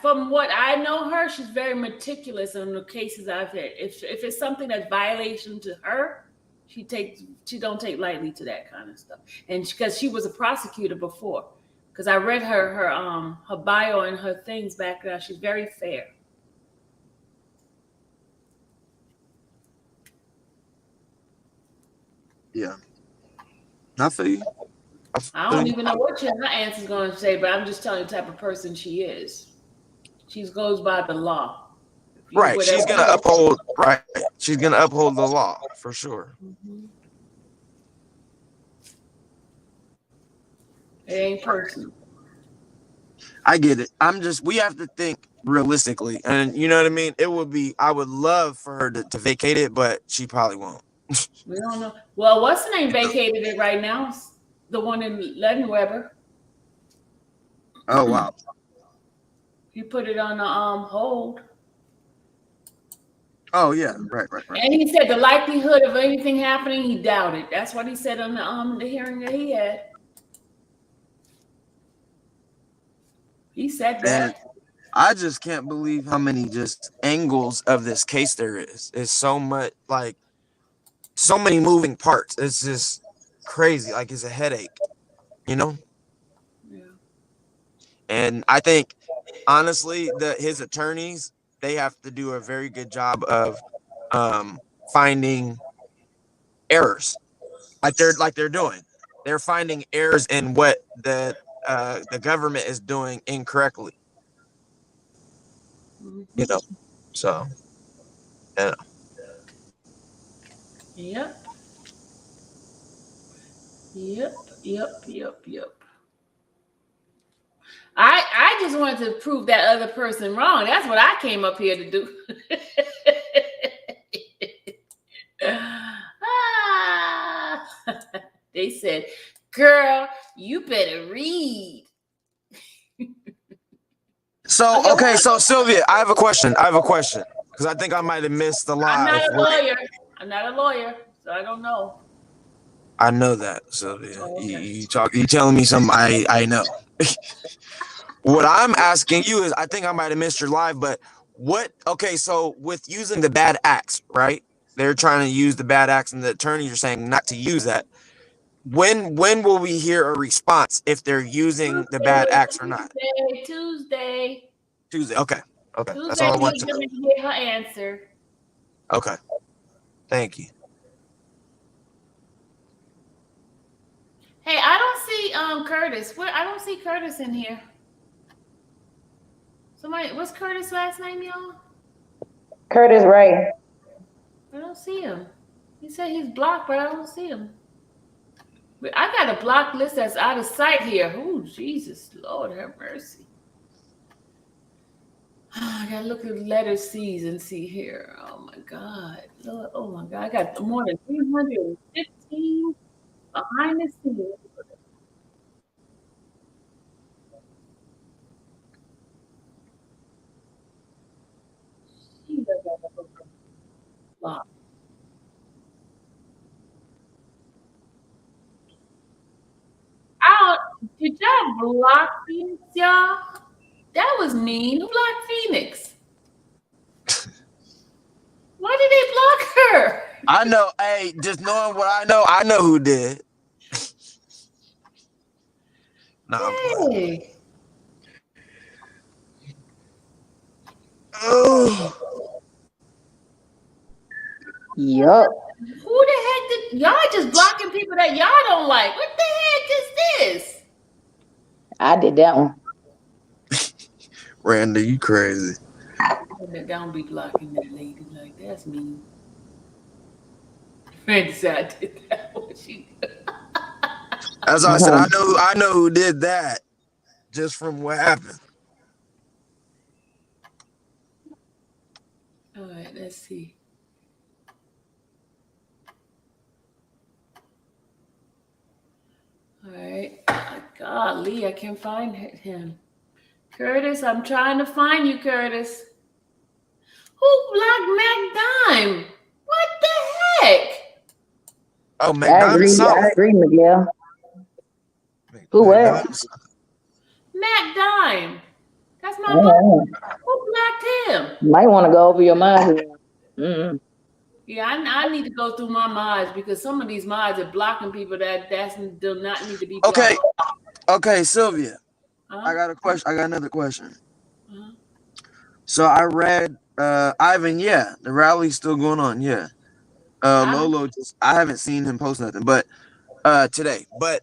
from what I know her, she's very meticulous in the cases I've had. If it's something that's violation to her, she don't take lightly to that kind of stuff. And because she was a prosecutor before, because I read her bio and her things background, she's very fair. Yeah, I feel you. I don't even know what her answer's going to say, but I'm just telling you the type of person she is. She goes by the law. Right. She's going to uphold. Right. She's going to uphold the law for sure. Mm-hmm. It ain't personal. I get it. We have to think realistically. And you know what I mean? I would love for her to vacate it, but she probably won't. We don't know. Well, what's the name vacated it right now? The one in Weber. Oh, wow. He put it on the hold. Oh, yeah. Right. And he said the likelihood of anything happening, he doubted. That's what he said on the hearing that he had. He said that. And I just can't believe how many just angles of this case there is. It's so much, like, so many moving parts. It's just crazy. Like, it's a headache, you know? Yeah. And I think, honestly, his attorneys, they have to do a very good job of finding errors, like they're doing. They're finding errors in what the government is doing incorrectly. You know, so yeah. Yep. I just wanted to prove that other person wrong. That's what I came up here to do. They said, "Girl, you better read." So okay, so Sylvia, I have a question because I think I might have missed the live. I'm not a lawyer, so I don't know. I know that, Sylvia. Oh, okay. You telling me something I know. What I'm asking you is, I think I might have missed your live, but okay, so with using the bad acts, right? They're trying to use the bad acts, and the attorneys are saying not to use that. When will we hear a response if they're using the bad acts or not? Tuesday. Okay. Tuesday, That's all I want to know. Get her answer. Okay. Thank you. Hey, I don't see Curtis. I don't see Curtis in here. What's Curtis' last name, y'all? Curtis Ray. I don't see him. He said he's blocked, but I don't see him. But I got a blocked list that's out of sight here. Oh, Jesus, Lord have mercy. I gotta look at letter C's and see here. Oh my God, Lord, oh my God, I got more than 315 behind the scenes. Did y'all block Phoenix, y'all? That was mean. Who blocked Phoenix? Why did they block her? I know. Hey, just knowing what I know who did. Hey. Oh. Yup. Who the heck did y'all just blocking people that y'all don't like? What the heck is this? I did that one. Randy, you crazy. Don't be blocking that lady like that's mean. Randy said I did that. What she did. As I said, I know who did that just from what happened. All right, let's see. All right. Golly, I can't find him. Curtis, I'm trying to find you, Curtis. Who blocked Mac Dime? What the heck? Oh, I agree, Miguel. Who was? Mac Dime. That's my brother. Who blocked him? You might want to go over your mind. Mm-mm. Yeah, I need to go through my mods because some of these mods are blocking people that do not need to be blocked. Okay, Sylvia. I got a question. I got another question. Uh-huh. So I read Ivan, the rally's still going on, Lolo I haven't seen him post nothing but today. But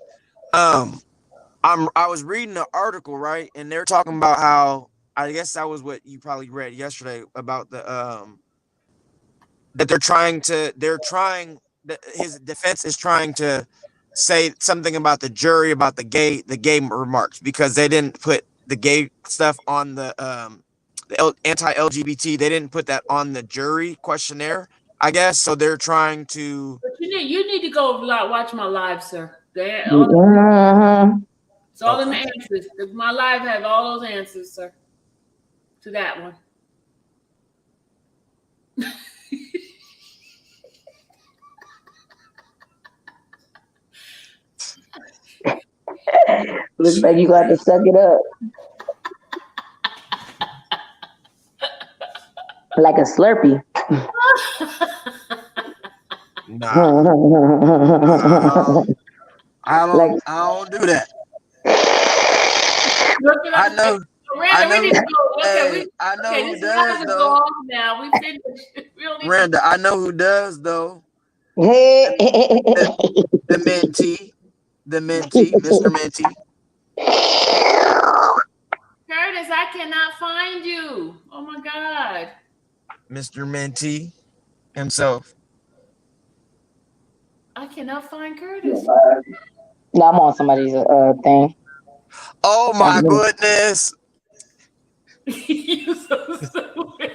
I was reading an article, right, and they're talking about how, I guess that was what you probably read yesterday about the that his defense is trying to say something about the jury, about the gay remarks, because they didn't put the gay stuff on the anti-LGBT. They didn't put that on the jury questionnaire, I guess. So they're trying to. But you need to go watch my live, sir. It's all in the answers. My live has all those answers, sir, to that one. Looks like you got to suck it up. Like a Slurpee. Nah. I don't do that. I know who does though. Now we finished. Randa, I know who does though. The mentee, Mr. Mentee. Curtis, I cannot find you. Oh my God. Mr. Mentee himself. I cannot find Curtis. No, I'm on somebody's thing. Oh my goodness. You're so stupid.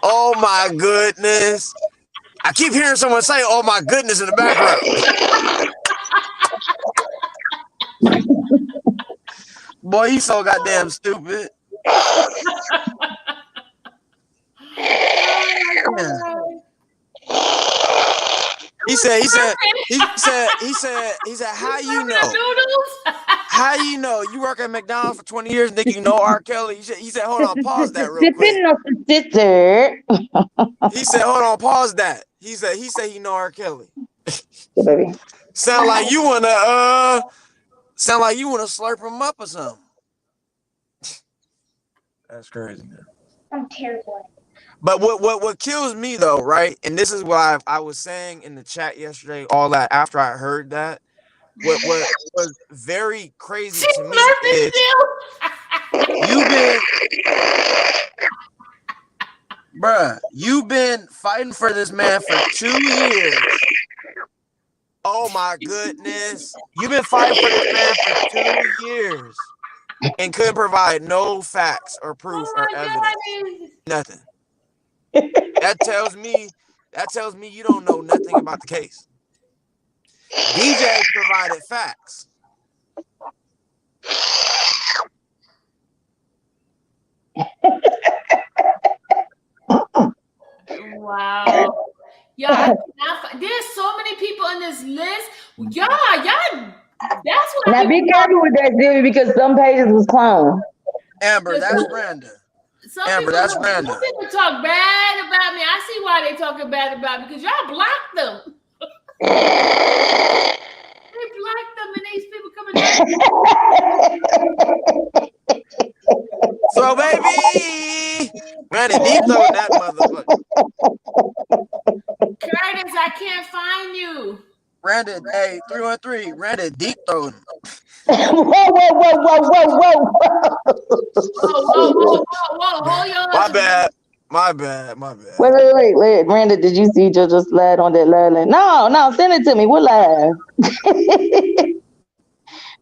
Oh my goodness. I keep hearing someone say, oh my goodness, in the background. Boy, you so goddamn stupid. He said, how you know? How you know? You work at McDonald's for 20 years and think you know R. Kelly? He said, hold on, pause that real quick. He said, hold on, pause that. He said he know R. Kelly. Sound like you wanna slurp him up or something. That's crazy, man. I'm terrible. But what kills me though, right? And this is why I was saying in the chat yesterday, all that after I heard that, what was very crazy to me is you've been fighting for this man for 2 years. Oh my goodness. You've been fighting for this man for 2 years and couldn't provide no facts or proof or evidence. Nothing. That tells me you don't know nothing about the case. DJ provided facts. Wow. Y'all, there's so many people in this list. Y'all, that's what. Now be careful with that, Jimmy, because some pages was cloned. Amber, that's Brandon. Some people talk bad about me. I see why they talking bad about me, because y'all blocked them. They blocked them, and these people coming down. So baby, Brandon, deep throat that motherfucker. Curtis, I can't find you. Brandon, hey, 313, Brandon, deep throat. Whoa. Hold your My bad. Wait. Brandon, did you see JoJo slide on that live? No, send it to me. We're live.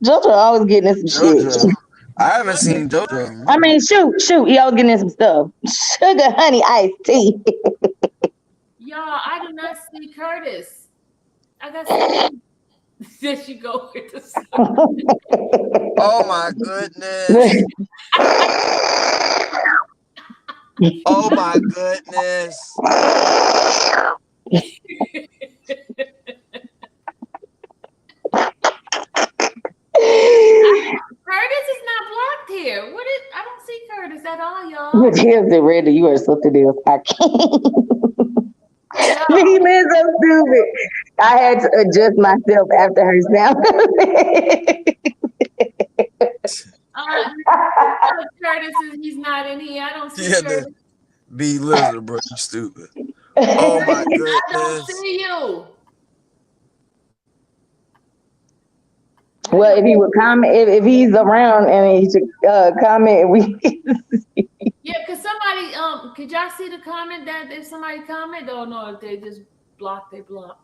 JoJo always getting in some shit. I haven't seen JoJo. I mean, shoot. He always getting in some stuff. Sugar, honey, iced tea. Y'all, I do not see Curtis. I got some. There she go with the stuff. Oh my goodness. Oh my goodness. Curtis is not blocked here. I don't see Curtis at all, y'all. Here's the Randy. You are something else. I can't. He is so stupid. I had to adjust myself after her sound. Curtis he's not in here. I don't see Curtis. Be lizard, bro. You stupid. Oh my goodness. I don't see you. Well, if he would comment, if he's around and he should comment, we. Yeah, cause somebody could y'all see the comment that if somebody comment or no, if they just block, they block.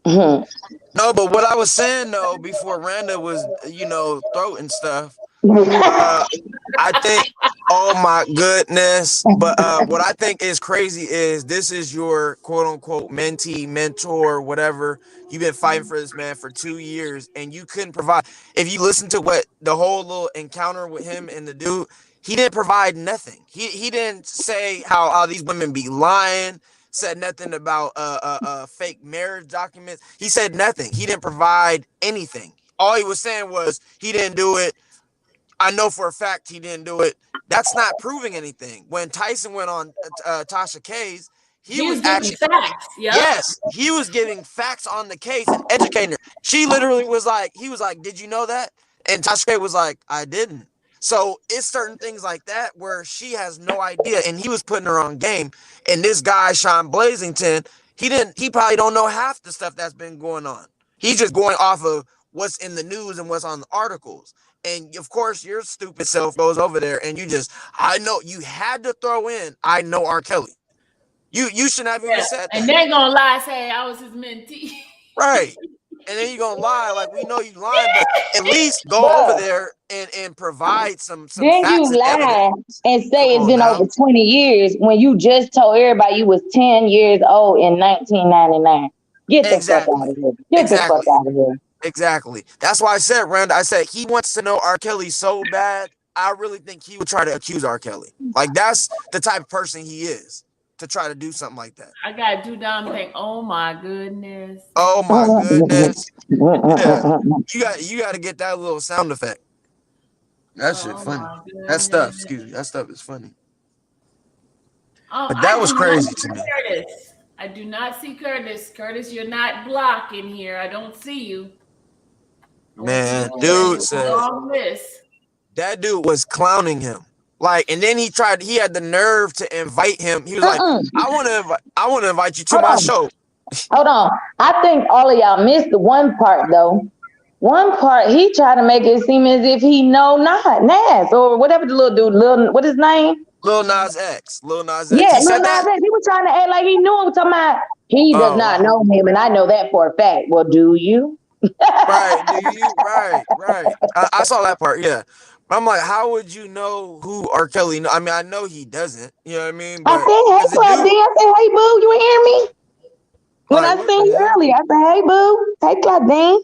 No, but what I was saying though before Randa was, throat and stuff. I think, oh my goodness. But what I think is crazy is this is your quote unquote mentee, mentor, whatever. You've been fighting for this man for 2 years and you couldn't provide. If you listen to what the whole little encounter with him and the dude, he didn't provide nothing. He didn't say how these women be lying, said nothing about fake marriage documents. He said nothing. He didn't provide anything. All he was saying was he didn't do it. I know for a fact he didn't do it. That's not proving anything. When Tyson went on Tasha K's, he He was was giving actually, facts. Yep. yes, he was giving facts on the case and educating her. She literally was like, he was like, did you know that? And Tasha K was like, I didn't. So it's certain things like that where she has no idea, and he was putting her on game. And this guy, Sean Blazington, he probably don't know half the stuff that's been going on. He's just going off of what's in the news and what's on the articles. And of course, your stupid self goes over there and I know you had to throw in, I know R. Kelly. You shouldn't have even said that. And they're gonna lie, say I was his mentee. Right. And then you're gonna lie, like we know you lying, but at least go over there and provide some Then you facts and lie evidence. and say Come it's on been now. over 20 years when you just told everybody you was 10 years old in 1999. Get the fuck out Exactly. of here. Get the fuck Exactly. out of here. Exactly. That's why I said, Randa, I said he wants to know R. Kelly so bad. I really think he would try to accuse R. Kelly. Like that's the type of person he is to try to do something like that. I gotta do down thing. Oh my goodness. Oh my goodness. Yeah. You got to get that little sound effect. That shit Oh funny. my That stuff, goodness. excuse me. That stuff is funny. But I that was do not crazy see to me. Curtis. I do not see Curtis. Curtis, you're not blocking here. I don't see you. Man, dude said Long list. that dude was clowning him. Like, and then he had the nerve to invite him. He was like, I want to invite you to my show. Hold on. I think all of y'all missed the one part though. One part he tried to make it seem as if he know not Nas or whatever the little dude, what his name? Lil Nas X. Yeah, He said Lil that? Nas X. He was trying to act like he knew him. Talking about he does not know him, and I know that for a fact. Well, do you? Right, do you? Right. I saw that part, yeah. I'm like, how would you know who R. Kelly? I mean, I know he doesn't. You know what I mean? I But said, hey, Claudine. I said, hey, boo, you hear me? When like, I what seen the you hell? earlier, I said, hey, boo, hey, Claudine.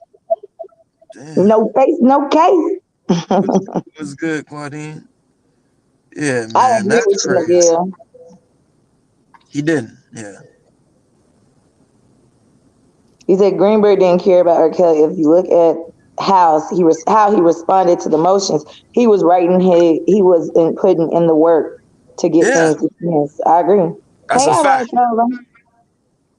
Damn. No face, no case. What's good, Claudine? Yeah, I man, agree that's with you, crazy. Miguel. He didn't. Yeah. He said Greenberg didn't care about R. Kelly. If you look at how he responded to the motions, he was putting in the work to get Yeah, things dismissed. I agree. that's Hey, a all right, fact. Shola.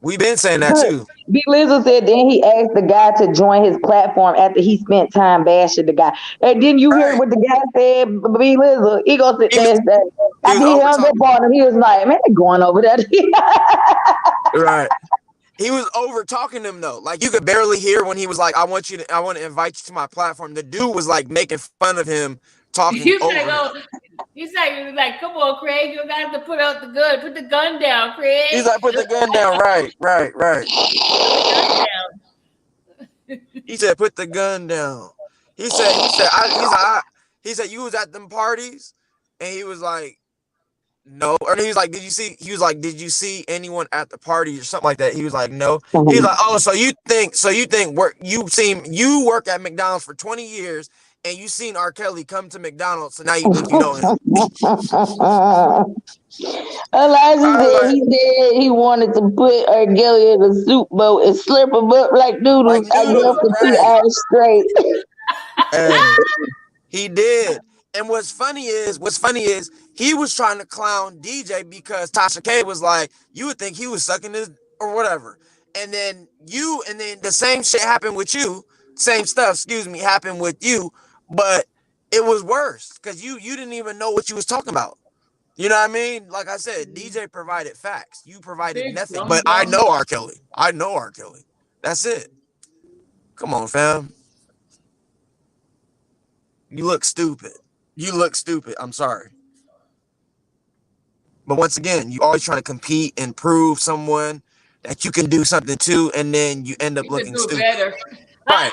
We've been saying that too. B. Lizzo said then he asked the guy to join his platform after he spent time bashing the guy. And didn't you hear Right. what the guy said, B. Lizzo? He goes sit He there was, and say, he was after he over hung up talking. on him, he was like, man, they're going over there. Right. He was over talking to him though. Like you could barely hear when he was like, I want to invite you to my platform. The dude was like making fun of him, talking You over gotta him. go. He's like, come on, Craig. You got to put out the gun. Put the gun down, Craig. He's like, put the gun down. Right. Put the gun down. He said, put the gun down. He said, you was at them parties, and he was like, no. Or he was like, did you see anyone at the party or something like that? He was like, no. He's like, oh, so you think you work at McDonald's for 20 years and you seen R. Kelly come to McDonald's, so now you think you know him. Elijah said he wanted to put R. Kelly in a soup boat and slurp him up like Like noodles, I guess, noodles, for right. 2 hours straight. Hey, he did. And what's funny is he was trying to clown DJ because Tasha K was like, you would think he was sucking his or whatever. And then the same shit happened with you. Same stuff, happened with you, but it was worse because you didn't even know what you was talking about. You know what I mean? Like I said, DJ provided facts. You provided Big nothing. dumb But I dumb. know R. Kelly. That's it. Come on, fam. You look stupid. You look stupid. I'm sorry. But once again, you always trying to compete and prove someone that you can do something too, and then you end up You could looking do it stupid. better. Right.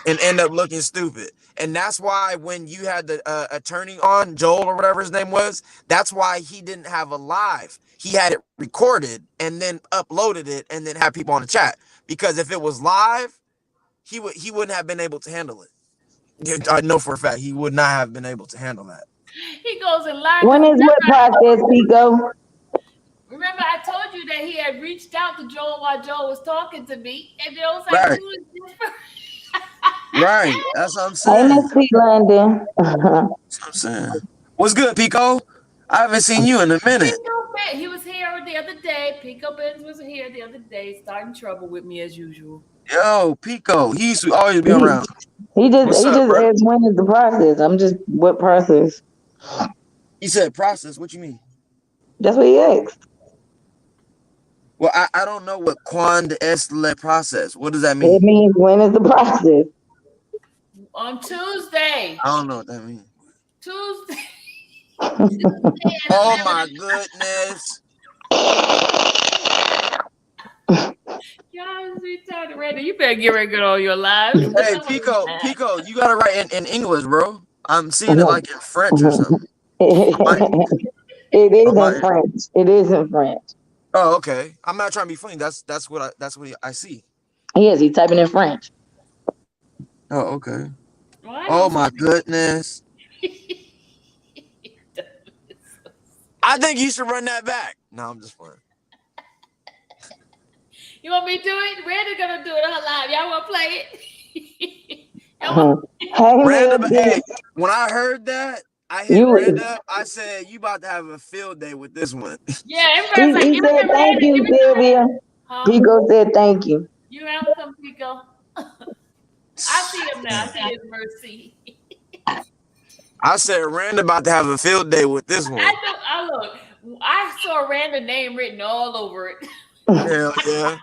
And end up looking stupid. And that's why when you had the attorney on, Joel or whatever his name was, that's why he didn't have a live. He had it recorded and then uploaded it and then had people on the chat. Because if it was live, he wouldn't have been able to handle it. I know for a fact he would not have been able to handle that. He goes and lied. When is what process, Pico? Remember, I told you that he had reached out to Joel while Joel was talking to me, and Joel was like, Right. "Who is this person?" Right. That's what I'm Hey, saying. Miss P. London. That's what I'm saying. What's good, Pico? I haven't seen you in a minute. He was here the other day. Pico Benz was here the other day, starting trouble with me as usual. Yo, Pico. He used to always be around. He What's just up, bro? asked when is the process. I'm just what process? He said process. What you mean? That's what he asked. Well, I don't know what quando es la process. What does that It mean? means when is the process? On Tuesday. I don't know what that means. Tuesday. Oh my goodness. Y'all retarded, Randy. You better get ready to get all your lives. Hey, Pico, you gotta write in English, bro. I'm seeing it like in French or something. It is in French. It is in French. Oh, okay. I'm not trying to be funny. That's what I see. Yes, he's typing in French. Oh, okay. Oh my goodness. I think you should run that back. No, I'm just playing. You want me to do it? Randy's gonna do it on live. Y'all want to play it? Random, hey, when I heard that, I hit Randa. I said, "You about to have a field day with this one." Yeah, everybody's like, he said, "Thank you, Sylvia." Pico said, "Thank you." You welcome, Pico. I see him now. I see his mercy. I said, "Randa about to have a field day with this one." I saw Randa name written all over it. Hell yeah.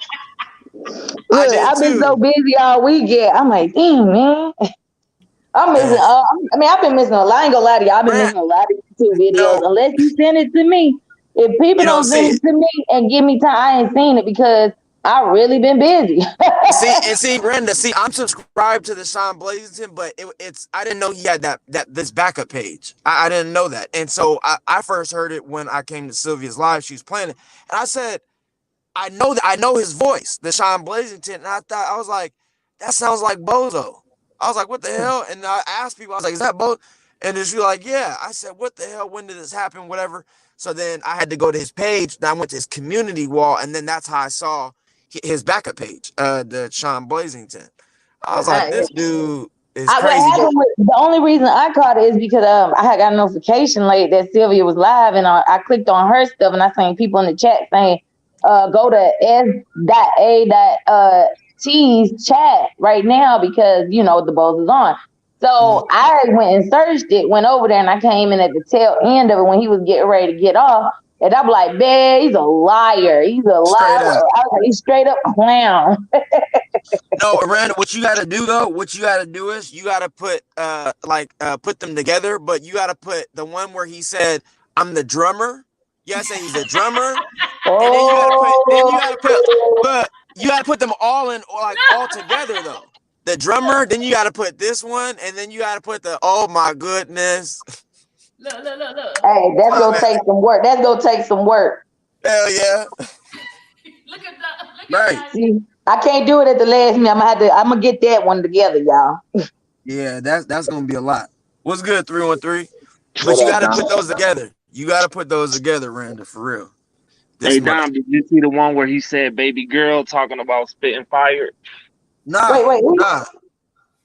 Look, I've been so busy all weekend. I'm like, damn, man. I'm missing. I've been missing a lot. I ain't gonna lie to you. I've been missing a lot of YouTube videos. Unless you send it to me. If people don't send it to me and give me time, I ain't seen it because I really been busy. see, Randa. See, I'm subscribed to the Sean Blazington, but it's I didn't know he had this backup page. I didn't know that, and so I first heard it when I came to Sylvia's live. She was playing it, and I said, I know his voice, the Sean Blazington, and I was like, that sounds like Bozo. I was like, what the hell? And I asked people, I was like, is that Bozo? And she was like, yeah. I said, what the hell? When did this happen? Whatever. So then I had to go to his page. Then I went to his community wall, and then that's how I saw his backup page, the Sean Blazington. I was like, this dude is crazy. The only reason I caught it is because I had got a notification late that Sylvia was live, and I clicked on her stuff, and I seen people in the chat saying, go to s.a.t's chat right now because the buzz is on. So I went and searched it, went over there, and I came in at the tail end of it when he was getting ready to get off. And I'm like, man, he's a liar. He's a liar. I was like, he's straight up clown. No, Randa, what you got to do though, is you got to put put them together, but you got to put the one where he said, "I'm the drummer." You got to say he's a drummer, and then you got to put them all in all together though. The drummer, then you got to put this one, and then you got to put the oh my goodness. Look. Hey, that's gonna take some work. That's gonna take some work. Hell yeah. Look at that. Right. See, I can't do it at the last minute. I'm gonna get that one together, y'all. Yeah, that's gonna be a lot. What's good, 313? But you gotta put those together. You gotta put those together, Randa, for real. Hey Dom, did you see the one where he said baby girl talking about spitting fire? Nah. Wait. Nah.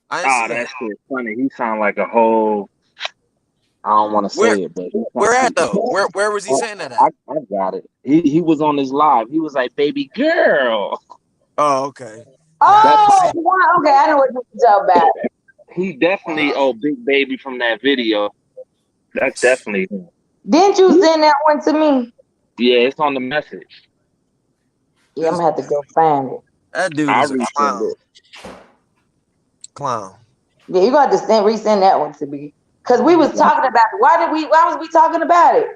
That shit funny. He sound like a whole. I don't want to say it, but where at though? Where was he saying that at? I got it. He was on his live. He was like, "Baby girl." Oh, okay. Oh, okay. I know what you're talking about. He definitely Big Baby from that video. That's definitely him. Didn't you send that one to me? Yeah, it's on the message. Yeah, I'm gonna have to go find it. That dude is a clown. clown. Yeah, you got to resend that one to me. Cause we was talking about it. Why was we talking about it?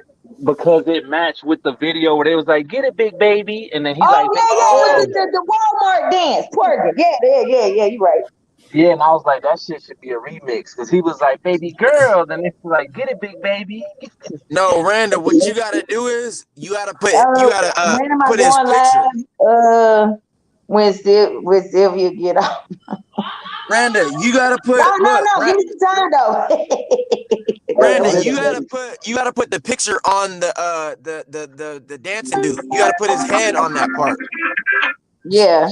Because it matched with the video where they was like, "Get it, big baby," and then he's Oh like, "Baby yeah, Oh, with the Walmart dance, twerking. Yeah, you right. yeah," and I was like, "That shit should be a remix," because he was like, "Baby girl," then it's like, "Get it, big baby." no, Randa, what you gotta do is you gotta When am I put his going picture. live? When Sylvia get off. Randa, you gotta put No. Give me some time though. Randa, you gotta put the picture on the dancing dude. You gotta put his head on that part. Yeah.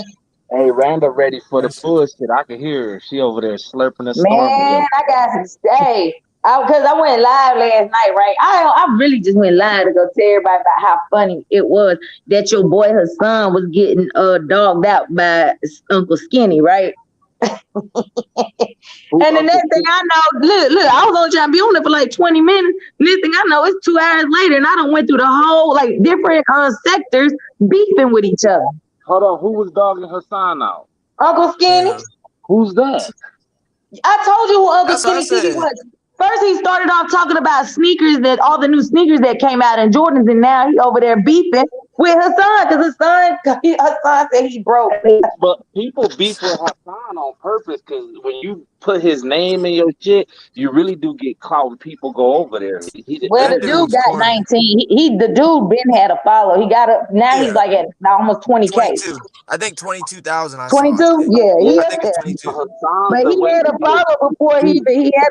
Hey, Randa ready for the That shit. bullshit. I can hear her. She over there slurping a stormy Man, up. I got some stay. Cause I went live last night, right? I really just went live to go tell everybody about how funny it was that your boy Hassan was getting dogged out by Uncle Skinny, right? Who And the Uncle next thing I know, look, I was only trying to be on it for like 20 minutes. Next thing I know, it's 2 hours later, and I done went through the whole like different sectors beefing with each other. Hold on, who was dogging Hassan out? Uncle Skinny. Yeah. Who's that? I told you who Uncle That's what I Skinny TV said. was. First, he started off talking about sneakers, that all the new sneakers that came out in Jordans, and now he over there beefing with Hassan because Hassan said he broke. But people beef with Hassan on purpose because when you put his name in your shit, you really do get clout and people go over there. Well, That the dude dude's got corny. 19. The dude been had a follow. He got up now. He's Yeah. like at almost 20K. 22. I think 22,000 I saw. 22. Yeah, Yeah, he I up think it's there. 22. Hassan, But the way he had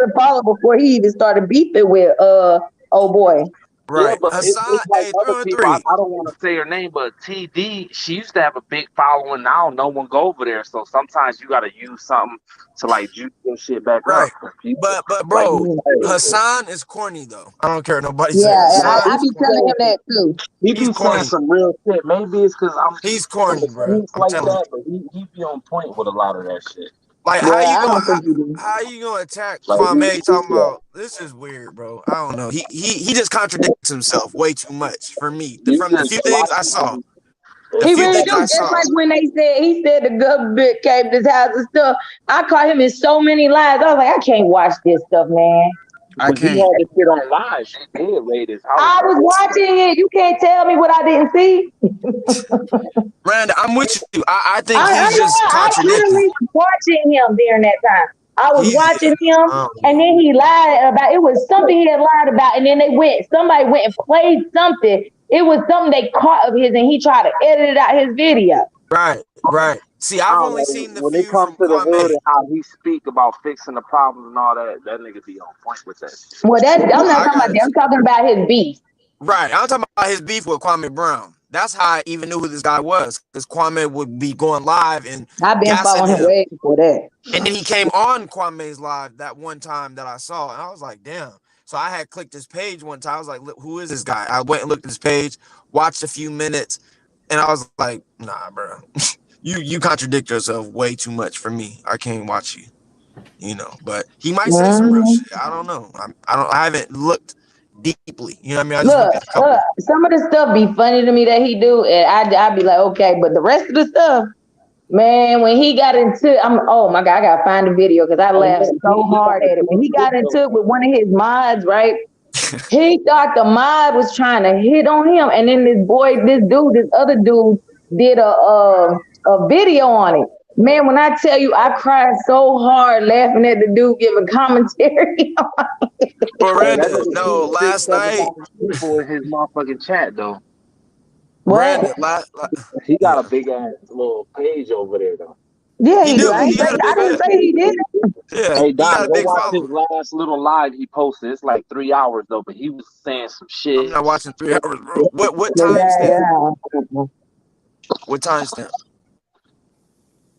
a follow before he even started beefing with oh boy. yeah, Right. but Hassan, it's like hey, other 3 on people. 3. I don't want to say her name, but TD, she used to have a big following. Now no one go over there, so sometimes you got to use something to like juice your shit back up Right. for people. But Like, bro, Hassan is corny though. I don't care what nobody Yeah, says. I, Hassan I is be corny. telling him that too. he He's be saying corny. some real shit. Maybe it's because I'm He's in corny, the bro. streets I'm like telling you. that, but he be on point with a lot of that shit. Like Well, I don't think he do. how you gonna attack Like, Kwame talking about this is weird, bro. I don't know. He just contradicts himself way too much for me. you From the just few things I saw. like The He few really things do. I Just saw. like when he said the government came to his house and stuff. I caught him in so many lies. I was like, I can't watch this stuff, man. I but he can't. had this shit on live. They did raid his house I was though. watching it. You can't tell me what I didn't see. Randa, I'm with you. I think I he's know just I contradicting. literally was watching him during that time. I was He's watching him, I don't and know. then he lied about it was something he had lied about, and then somebody went and played something. It was something they caught of his, and he tried to edit it out his video. Right. See, I I've don't only know. seen the When it few comes from to the hood Kwame. and how he speak about fixing the problems and all that, that nigga be on point with that shit. Well, I'm not I talking about got that. it. I'm talking about his beef. Right. I'm talking about his beef with Kwame Brown. That's how I even knew who this guy was. Because Kwame would be going live and I've been gassing following him him. way before that. And then he came on Kwame's live that one time that I saw. And I was like, damn. So I had clicked his page one time. I was like, who is this guy? I went and looked at his page, watched a few minutes, and I was like, nah, bro. You contradict yourself way too much for me. I can't watch you. But he might say some real Mhm. shit. I don't know. I haven't looked deeply. You know what I mean? I just Look, looked at a couple. some of the stuff be funny to me that he do, and I be like, okay, but the rest of the stuff, man, when he got into, oh my god, I gotta find the video because I laughed so hard at it. When he got into it with one of his mods, right? He thought the mod was trying to hit on him, and then this other dude, did a video on it. Man, when I tell you, I cried so hard laughing at the dude giving commentary. Well, Hey, that Randa, nigga no, still last talking night, about his people in his motherfucking chat though. What? Randa, He got a yeah, big ass little page over there though. Yeah, he he do. do. He got a I big didn't head. say he did. Yeah, Hey he Doc, got a go big watch his following. last little live he posted. It's like 3 hours though, but he was saying some I'm shit. not watching 3 hours, bro. What Yeah, timestamp? yeah. What timestamp?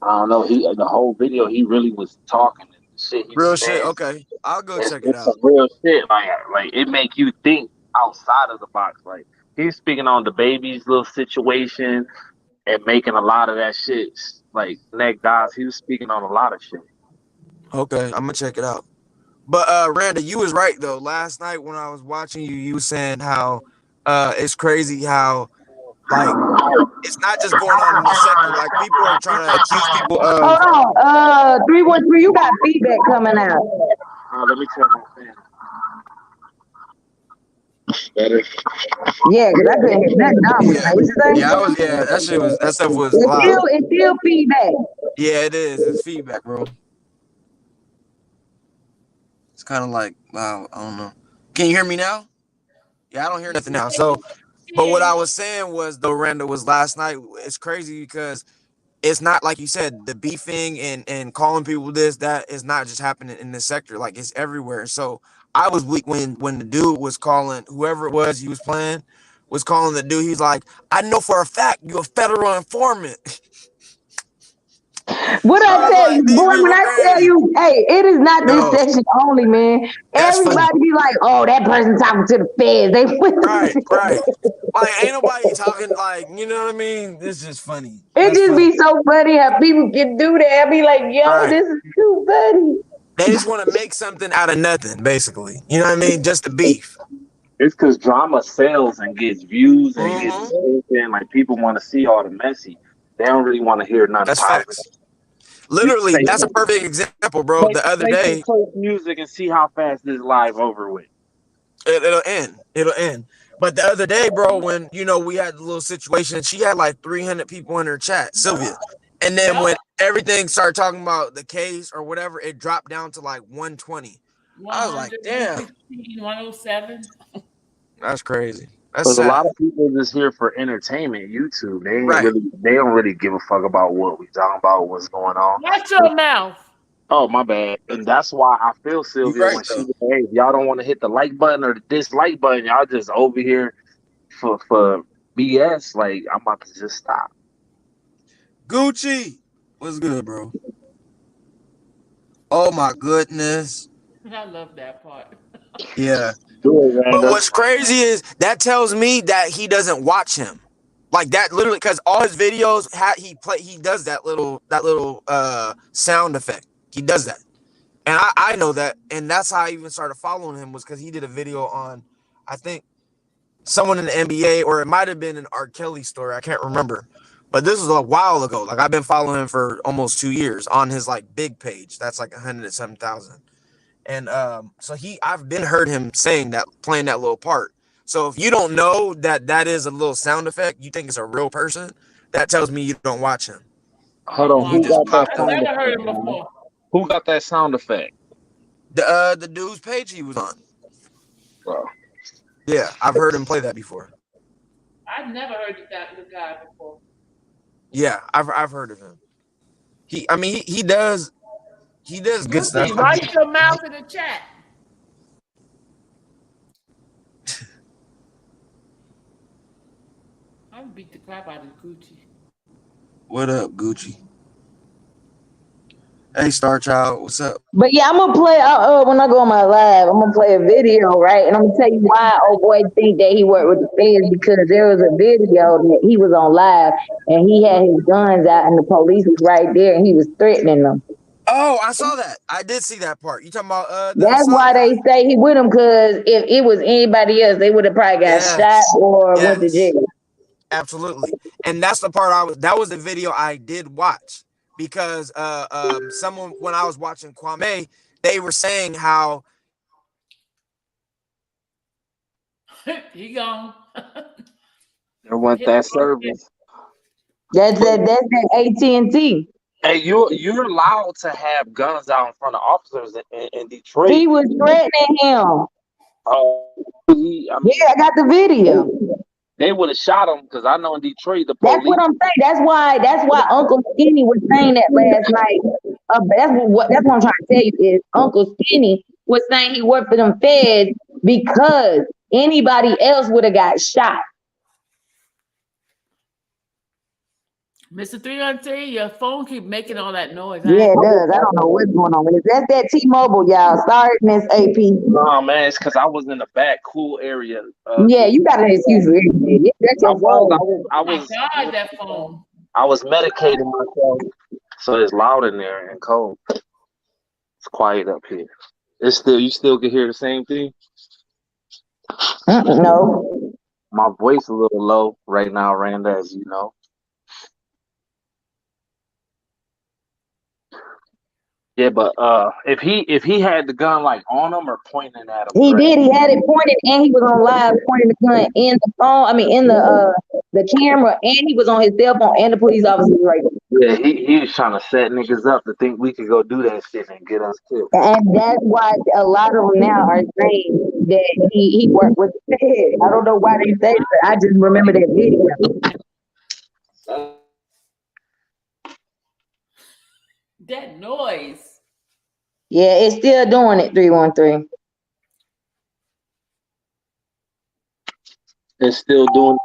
I don't know. The whole video he really was talking and the shit he was Real shit. saying. Okay, I'll go check it It's some out. real shit. Like it make you think outside of the box. Like he's speaking on the baby's little situation and making a lot of that shit like neck dots. He was speaking on a lot of shit. Okay, I'm gonna check it out. But Randa, you was right though. Last night when I was watching you, you was saying how it's crazy how Like, it's not just going on in this sector. Like, people are trying to accuse people of. Hold on. 313, you got feedback coming out. Let me tell my fan. Better. Yeah, because I couldn't hear nothing. Yeah, What you say? that stuff was loud. It's still feedback. Yeah, it is. It's feedback, bro. It's kind of like, wow, I don't know. Can you hear me now? Yeah, I don't hear nothing now. So, but what I was saying was, though, Randall, was last night. It's crazy because it's not like you said, the beefing and calling people that is not just happening in this sector. Like, it's everywhere. So I was weak when the dude was calling whoever it was he was playing was calling the dude. He's like, I know for a fact you're a federal informant. What I tell you, boy, when I tell you, hey, it is not this session only, man. Everybody be like, oh, that person talking to the feds. They right. Like, ain't nobody talking, like, you know what I mean? It's just funny. It just be so funny how people can do that. I be like, yo, this is too funny. They just want to make something out of nothing, basically. You know what I mean? Just the beef. It's because drama sells and gets views and gets attention. Like, people want to see all the messy. They don't really want to hear nothing. That's facts. Literally, that's a perfect example, bro. The other day, play music and see how fast this live over with. It'll end. But the other day, bro, when we had the little situation, she had like 300 people in her chat, Sylvia. And then when everything started talking about the case or whatever, it dropped down to like 120. I was like, damn. 107. That's crazy. Because a lot of people just here for entertainment, YouTube. They don't really give a fuck about what we talking about, what's going on. Watch your mouth. Oh, my bad. And that's why I feel Sylvia when she said, hey, if y'all don't want to hit the like button or the dislike button, y'all just over here for BS. Like, I'm about to just stop. Gucci, what's good, bro? Oh my goodness. I love that part. Yeah. But what's crazy is that tells me that he doesn't watch him. Like, that literally, because all his videos he does that little sound effect. He does that. And I know that, and that's how I even started following him, was because he did a video on, I think, someone in the NBA, or it might have been an R. Kelly story. I can't remember. But this was a while ago. Like, I've been following him for almost 2 years on his like big page. That's like 107,000. And so I've been heard him saying that, playing that little part. So if you don't know that is a little sound effect, you think it's a real person, that tells me you don't watch him. Hold on, who got that I've sound never effect? heard him before. Who got that sound effect? The dude's page he was on. Bro. Yeah, I've heard him play that before. I've never heard the guy before. Yeah, I've heard of him. He does good stuff. Write your mouth in the chat. I would beat the crap out of Gucci. What up, Gucci? Hey, Star Child, what's up? But yeah, I'm gonna play. When I go on my live, I'm gonna play a video, right? And I'm gonna tell you why old boy think that he worked with the feds, because there was a video that he was on live and he had his guns out and the police was right there and he was threatening them. Oh, I saw that. I did see that part. You talking about that's why they say he with him, because if it was anybody else, they would have probably got shot or went to jail. Absolutely. And that's the part that was the video I did watch, because someone, when I was watching Kwame, they were saying how he gone. There went that service. That's that AT&T. Hey, you're allowed to have guns out in front of officers in Detroit. He was threatening him. Oh, yeah, I got the video. They would have shot him, because I know in Detroit the police. That's what I'm saying. That's why Uncle Skinny was saying that last night. That's what I'm trying to tell you is Uncle Skinny was saying he worked for them feds because anybody else would have got shot. Mr. 313, your phone keep making all that noise. Yeah, it does. I don't know what's going on with it. That's that T-Mobile, y'all. Sorry, Miss AP. No, man, it's because I was in the back cool area. Yeah, you got an excuse for everything. That's your phone. God, that phone. I was medicating myself, so it's loud in there and cold. It's quiet up here. You still can hear the same thing? No. my voice a little low right now, Randa, as you know. Yeah, but if he had the gun like on him or pointing at him, He correct? did. He had it pointed, and he was on live pointing the gun in the phone. I mean, in the camera, and he was on his cell phone, and the police officer was right Yeah, he was trying to set niggas up to think we could go do that shit and get us killed. there. And that's why a lot of them now are saying that he worked with the Fed. I don't know why they say that. I just remember that video. That noise. Yeah, it's still doing it. 313. It's still doing.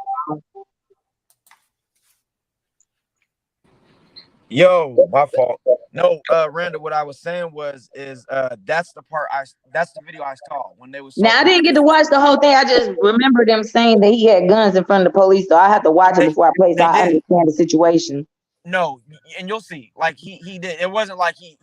Yo, my fault. No, Randall, what I was saying is that's the video I saw when they was Now I talking. didn't get to watch the whole thing. I just remember them saying that he had guns in front of the police, so I have to watch it They before I play, so they I did. understand the situation. No, and you'll see. Like he did. It wasn't like he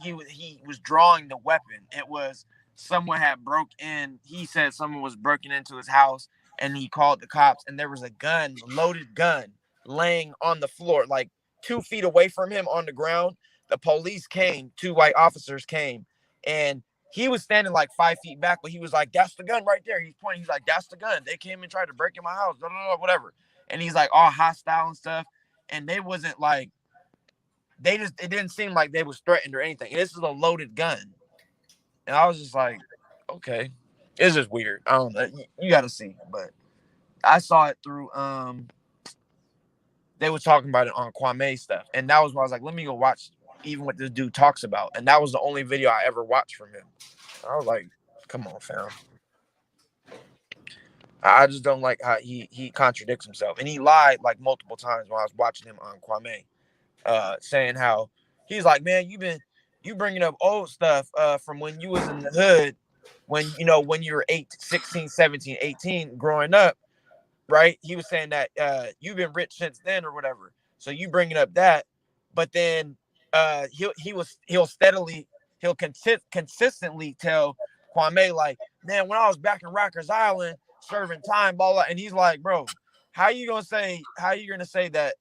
was drawing the weapon. It was someone had broke in. He said someone was breaking into his house, and he called the cops. And there was a gun, loaded gun, laying on the floor, like 2 feet away from him on the ground. The police came. 2 white officers came, and he was standing like 5 feet back. But he was like, "That's the gun right there." He's pointing. He's like, "That's the gun. They came and tried to break in my house. Blah, blah, blah, whatever." And he's like all hostile and stuff. And they wasn't like. It didn't seem like they was threatened or anything. And this is a loaded gun. And I was just like, okay. It's just weird. I don't know. You gotta see. But I saw it through they were talking about it on Kwame stuff. And that was why I was like, let me go watch even what this dude talks about. And that was the only video I ever watched from him. I was like, come on, fam. I just don't like how he contradicts himself. And he lied like multiple times when I was watching him on Kwame. Saying how he's like, man, you bringing up old stuff from when you was in the hood, when you were 16, 17, 18 growing up, right? He was saying that you've been rich since then or whatever. So you bringing up that, but then he'll consistently tell Kwame like, man, when I was back in Rikers Island serving time, blah blah, and he's like, bro, how you gonna say that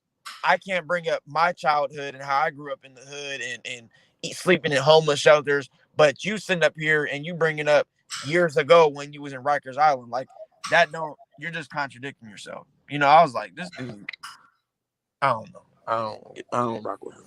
I can't bring up my childhood and how I grew up in the hood and sleeping in homeless shelters, but you sitting up here and you bringing up years ago when you was in Rikers Island, like that you're just contradicting yourself. I was like, this dude, I don't know. I don't rock with him.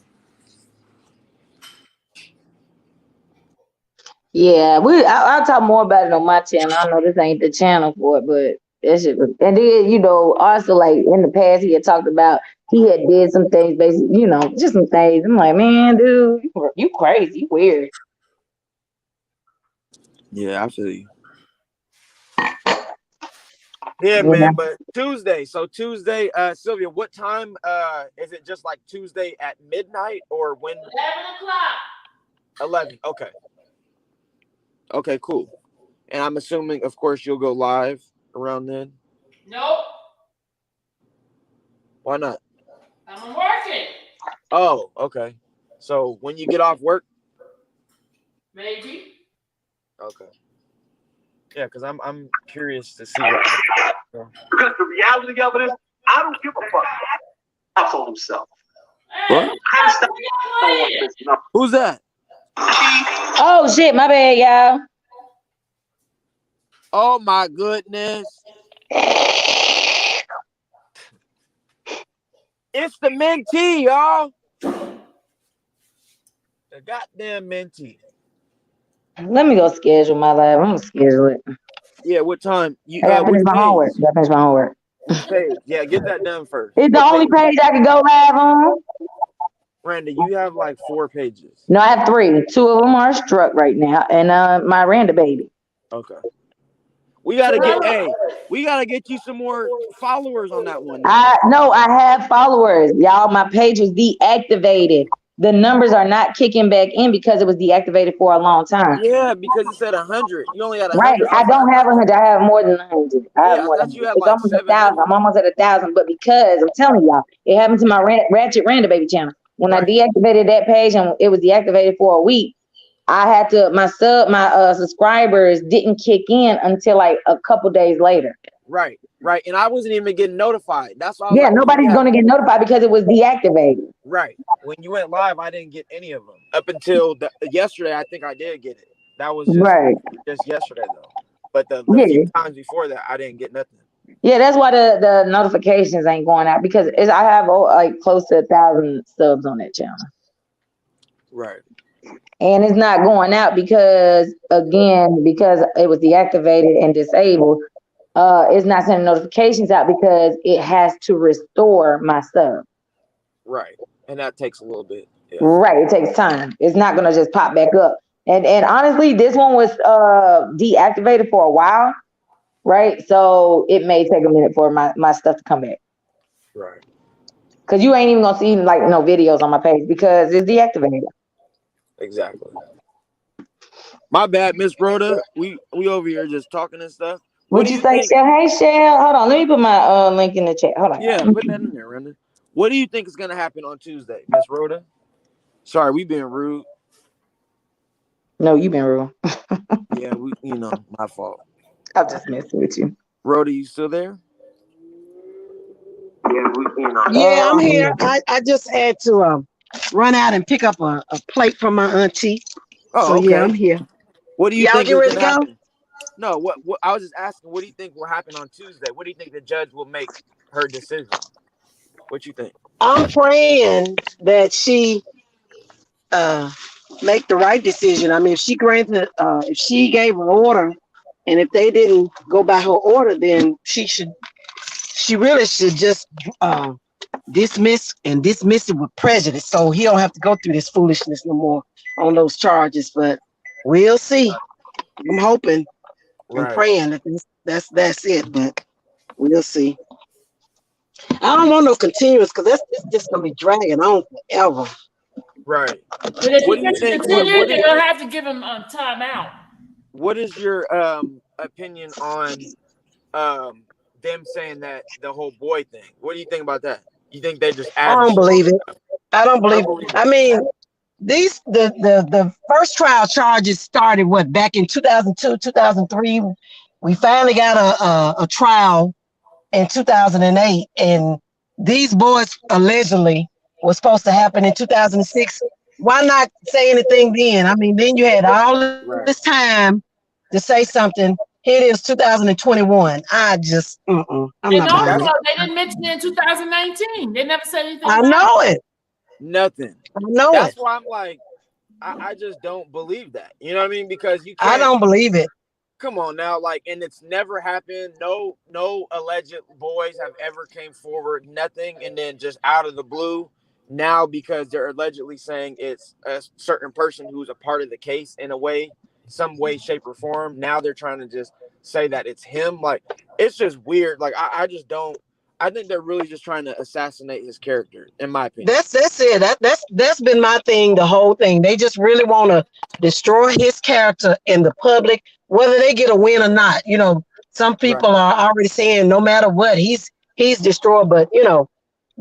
Yeah, I'll talk more about it on my channel. I know this ain't the channel for it, but that shit was, and then also like in the past he had talked about he had did some things, basically, just some things. I'm like, man, dude, you crazy, you weird. Yeah, I feel you. Yeah, man, but Tuesday. So Tuesday, Sylvia, what time is it? Just like Tuesday at midnight or when? 11 o'clock. 11. Okay. Okay, cool. And I'm assuming, of course, you'll go live around then? Nope. Why not? I'm working. Oh, okay. So when you get off work? Maybe. Okay. Yeah, because I'm curious to see what. Because the reality of it is, I don't give a fuck. That's on himself. Hey, what? Who's that? Oh shit, my bad, y'all. Oh my goodness. It's the mentee, y'all. The goddamn mentee. Let me go schedule my live. I'm gonna schedule it. Yeah, what time? I gotta finish my homework. Which page? Yeah, get that done first. It's the only page I can go live on. Randa, you have like 4 pages. No, I have 3. 2 of them are struck right now, and my Randa baby. Okay. We gotta get you some more followers on that one. No, I have followers, y'all. My page was deactivated. The numbers are not kicking back in because it was deactivated for a long time. Yeah, because it said 100. You only had 100. Right. I don't have 100. I have more than 100. I thought you had it's like almost 1,000. I'm almost at 1,000. But because I'm telling y'all, it happened to my Ratchet Randa baby channel. When I deactivated that page and it was deactivated for a week, I had to my subscribers didn't kick in until like a couple days later. Right. And I wasn't even getting notified. That's why I was Yeah, like, nobody's going to get notified because it was deactivated. right. When you went live, I didn't get any of them up until yesterday. I think I did get it. That was Right. just yesterday though. But the few Yeah. times before that, I didn't get nothing. Yeah, that's why the notifications ain't going out because I have like close to 1,000 subs on that channel. Right. And it's not going out because it was deactivated and disabled. It's not sending notifications out because it has to restore my sub. Right. And that takes a little bit. Yeah. Right. It takes time. It's not gonna just pop back up. And honestly, this one was deactivated for a while. Right. So it may take a minute for my stuff to come back. Right. Cause you ain't even gonna see like no videos on my page because it's deactivated. Exactly. My bad, Miss Rhoda. We over here just talking and stuff. What do you say, Shell? Hey, Shell. Hold on. Let me put my link in the chat. Hold on. Yeah, put that in there, Renda. What do you think is gonna happen on Tuesday, Miss Rhoda? Sorry, we being rude. No, you been rude. Yeah, my fault. I'm just messing with you. Rhoda, you still there? Yeah, I'm here. I just had to run out and pick up a plate from my auntie. Oh, so okay. Yeah, I'm here. What do you Y'all think get is ready gonna to go? happen? No, what I was just asking, what do you think will happen on Tuesday? What do you think the judge will make her decision? What you think? I'm praying that she make the right decision. I mean, if she gave an order, and if they didn't go by her order, then she really should just dismiss it with prejudice, so he don't have to go through this foolishness no more on those charges. But we'll see. I'm hoping and praying that that's it, but we'll see. I don't want no continuous because that's just gonna be dragging on forever. Right. But if What he do you gets think? continued, they're gonna have to give him time out. What is your opinion on them saying that the whole boy thing? What do you think about that? You think they just I add don't shit? believe it. I don't believe it. I mean, the first trial charges started back in 2002, 2003. We finally got a trial in 2008, and these boys allegedly was supposed to happen in 2006. Why not say anything then? I mean, then you had all this time to say something. Here it is, 2021. I just, I'm And not buying also, it. they didn't mention it in 2019. They never said anything I about know it. Nothing. I know That's it. why I'm like, I just don't believe that. You know what I mean? Because you I can't. don't believe it. Come on now, like, and it's never happened. No alleged boys have ever came forward. Nothing, and then just out of the blue, now because they're allegedly saying it's a certain person who's a part of the case in a way, some way, shape, or form. Now they're trying to just say that it's him. Like, it's just weird. Like, I just don't. I think they're really just trying to assassinate his character, in my opinion. That's it. That's been my thing. The whole thing. They just really want to destroy his character in the public, whether they get a win or not. You know, some people are already saying no matter what, he's destroyed. But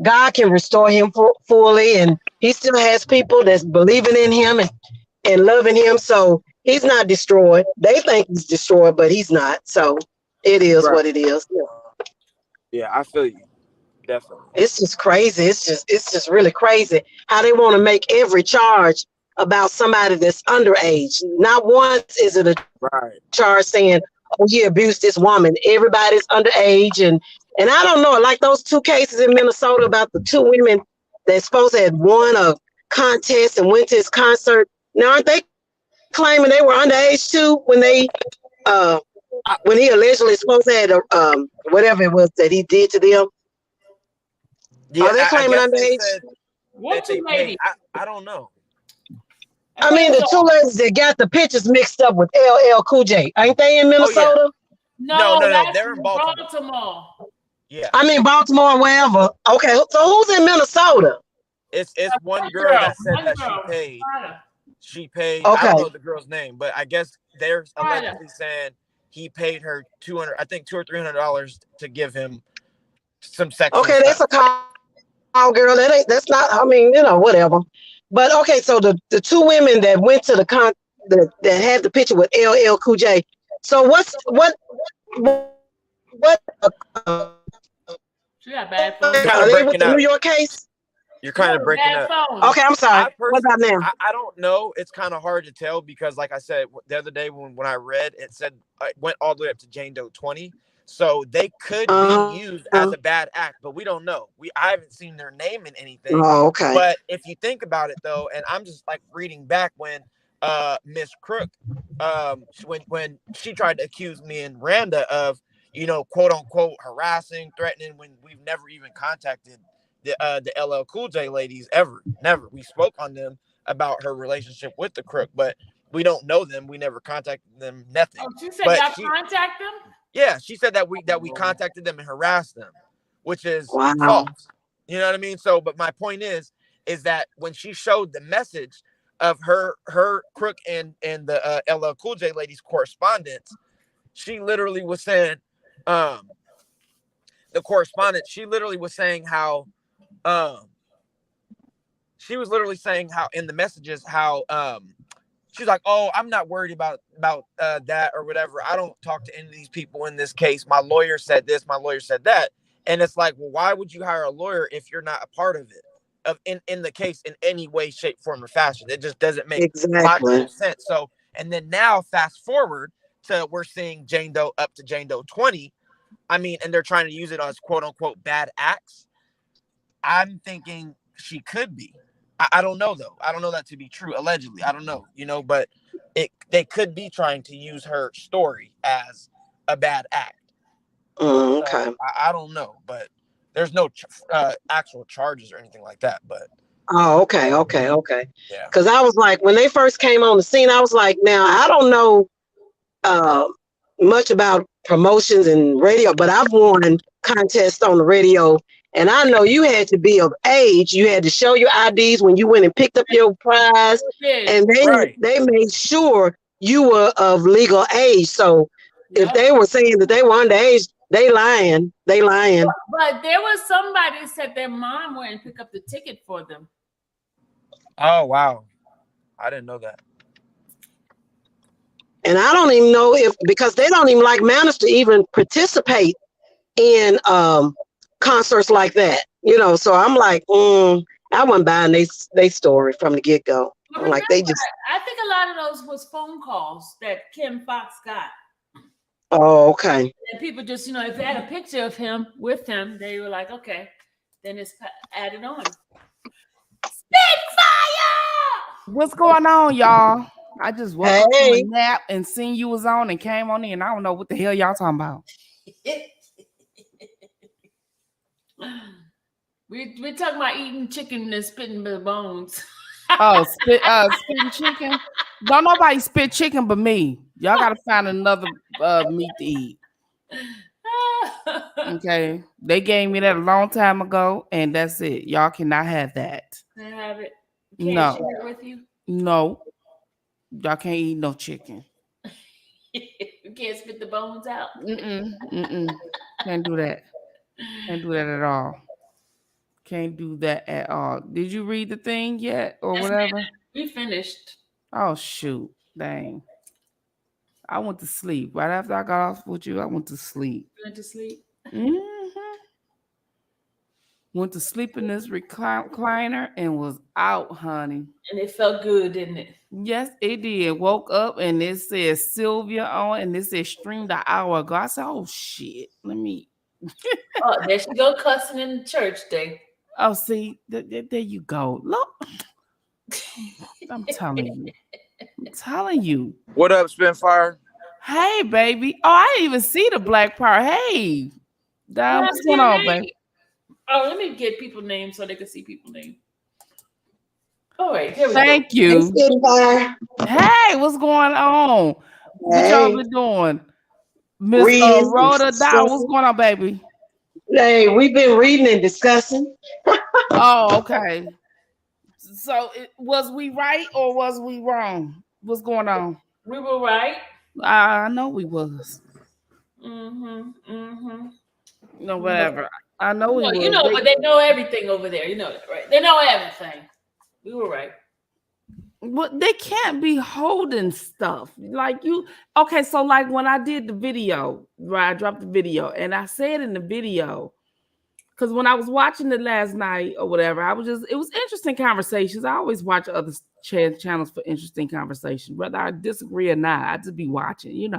God can restore him fully, and he still has people that's believing in him and loving him. So he's not destroyed. They think he's destroyed, but he's not. So it is what it is. Yeah, I feel you. Definitely. It's just crazy. It's just really crazy how they want to make every charge about somebody that's underage. Not once is it a charge saying, "Oh, he abused this woman." Everybody's underage, and I don't know. Like those two cases in Minnesota about the two women that supposed to have won a contest and went to his concert. Now, aren't they claiming they were underage too when when he allegedly supposed to have whatever it was that he did to them? Yeah, Are they claiming underage? What two ladies? I don't know. I mean, the two ladies that got the pictures mixed up with LL Cool J. Ain't they in Minnesota? No, that's they're in Baltimore. Yeah. I mean, Baltimore, wherever. Okay, so who's in Minnesota? It's one girl that said that she paid. Okay. I don't know the girl's name, but I guess they're allegedly saying he paid her $200, I think $200 or $300 to give him some sex. Okay, that's a call, girl. That's not. I mean, whatever. But okay, so the two women that went to that had the picture with LL Cool J. So what What? She got bad phone. You're kind Are of they with breaking the New up. York case? You're You kind of have a breaking bad up. phone. Okay, I'm sorry. What about now? I don't know. It's kind of hard to tell because, like I said the other day when I read, it said it went all the way up to Jane Doe 20. So they could be used as a bad act, but we don't know. I haven't seen their name in anything. Oh, okay. But if you think about it though, and I'm just like reading back when Miss Crook, when she tried to accuse me and Randa of, quote unquote harassing, threatening, when we've never even contacted the LL Cool J ladies ever. Never. We spoke on them about her relationship with the Crook, but we don't know them. We never contacted them. Nothing. Oh, she said But y'all contact them? yeah, she said that we contacted them and harassed them, which is Wow. false. You know what I mean? So, but my point is that when she showed the message of her Crook and the LL Cool J ladies correspondence, she literally was saying, the correspondence. She literally was saying how, she was literally saying how in the messages how she's like, oh, I'm not worried about that or whatever. I don't talk to any of these people in this case. My lawyer said this, my lawyer said that. And it's like, well, why would you hire a lawyer if you're not a part of it, in the case in any way, shape, form, or fashion? It just doesn't make logical sense. So, and then now fast forward to we're seeing Jane Doe up to Jane Doe 20. I mean, and they're trying to use it as quote unquote bad acts. I'm thinking she could be. I don't know though. I don't know that to be true. Allegedly, I don't know. But they could be trying to use her story as a bad act. Okay. So, I don't know, but there's no actual charges or anything like that. But Oh, okay. yeah, Because I was like, when they first came on the scene, I was like, now I don't know much about promotions and radio, but I've won contests on the radio. And I know you had to be of age. You had to show your IDs when you went and picked up your prize. And they made sure you were of legal age. So if they were saying that they were underage, they lying. But there was somebody that said their mom went and picked up the ticket for them. Oh, wow. I didn't know that. And I don't even know because they don't even like manners to even participate in concerts like that, so I'm like, I wasn't buying they story from the get-go. I'm like, they just, I think a lot of those was phone calls that Kim Fox got. Oh, okay. And people just, if they had a picture of him with him, they were like, okay, then it's added on. Spitfire! What's going on, y'all? I just woke up from a nap and seen you was on and came on in. I don't know what the hell y'all talking about. We're talking about eating chicken and spitting the bones. Oh, spitting chicken? Don't nobody spit chicken but me. Y'all gotta find another meat to eat. Okay, they gave me that a long time ago, and that's it. Y'all cannot have that. Can't have it. No. Share it with you? No, y'all can't eat no chicken. You can't spit the bones out. Can't do that. Can't do that at all. Can't do that at all. Did you read the thing yet or whatever? We finished. Oh shoot, dang. I went to sleep. Right after I got off with you, I went to sleep. You went to sleep? Went to sleep in this recliner and was out, honey. And it felt good, didn't it? Yes, it did. Woke up and it said Sylvia on and it said streamed an hour ago. I said, oh shit, let me. Oh, there she go cussing in the church day. Oh, see, there you go. Look, I'm telling you. What up, Spitfire? Hey, baby. Oh, I didn't even see the black part. Hey, what's going on, baby? Oh, let me get people names so they can see people names. All right, here we go. Thank you. Hey, what's going on? What y'all been doing? Miss Rhoda Dow, what's going on, baby? Hey, we've been reading and discussing. Oh, okay. So, was we right or was we wrong? What's going on? We were right. I know we was. No, whatever. I know we was. But they know everything over there. You know that, right? They know everything. We were right. But they can't be holding stuff like you. Okay, so like when I did the video, right? I dropped the video, and I said in the video, because when I was watching it last night or whatever, it was interesting conversations. I always watch other channels for interesting conversations, whether I disagree or not. I just be watching.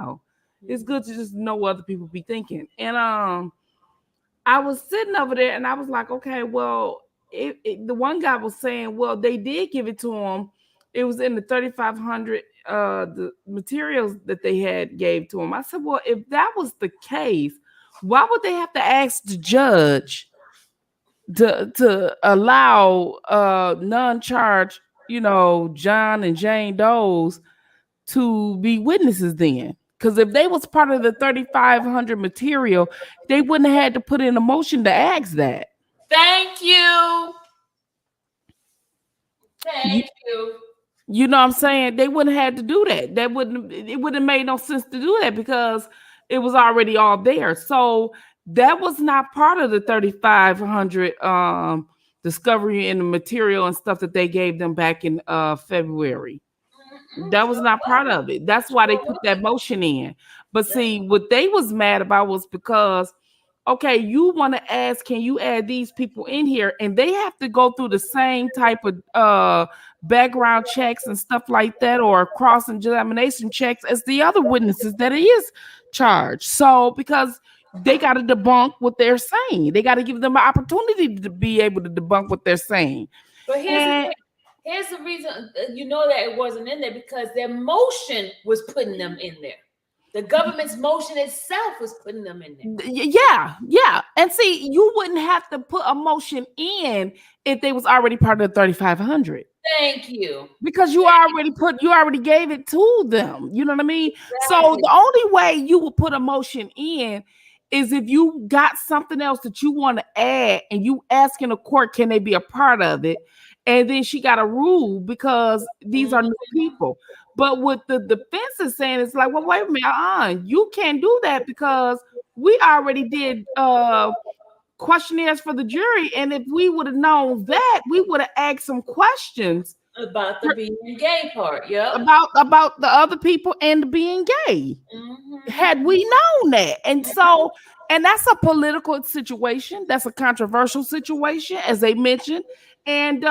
It's good to just know what other people be thinking. And I was sitting over there, and I was like, okay, well, the one guy was saying, well, they did give it to him. It was in the 3,500 the materials that they had gave to him. I said, well, if that was the case, why would they have to ask the judge to allow non-charged, John and Jane Does to be witnesses then? Because if they was part of the 3,500 material, they wouldn't have had to put in a motion to ask that. Thank you. Thank you. You know what I'm saying? They wouldn't have had to do that. It wouldn't have made no sense to do that because it was already all there. So that was not part of the 3,500 discovery in the material and stuff that they gave them back in February. That was not part of it. That's why they put that motion in. But see, what they was mad about was because, okay, you want to ask, can you add these people in here? And they have to go through the same type of background checks and stuff like that, or cross-examination checks as the other witnesses that it is charged. So because they got to debunk what they're saying. They got to give them an opportunity to be able to debunk what they're saying. But here's the reason you know that it wasn't in there, because their motion was putting them in there. The government's motion itself was putting them in there. Yeah. And see, you wouldn't have to put a motion in if they was already part of the 3,500. Thank you. Because you already gave it to them. You know what I mean? Exactly. So the only way you would put a motion in is if you got something else that you want to add and you asking the court, can they be a part of it? And then she got a rule because these are new people. But what the defense is saying is like, well, wait a minute, you can't do that because we already did questionnaires for the jury. And if we would have known that, we would have asked some questions about the being gay part. Yeah. About the other people and the being gay. Mm-hmm. Had we known that. And so, and that's a political situation. That's a controversial situation, as they mentioned. And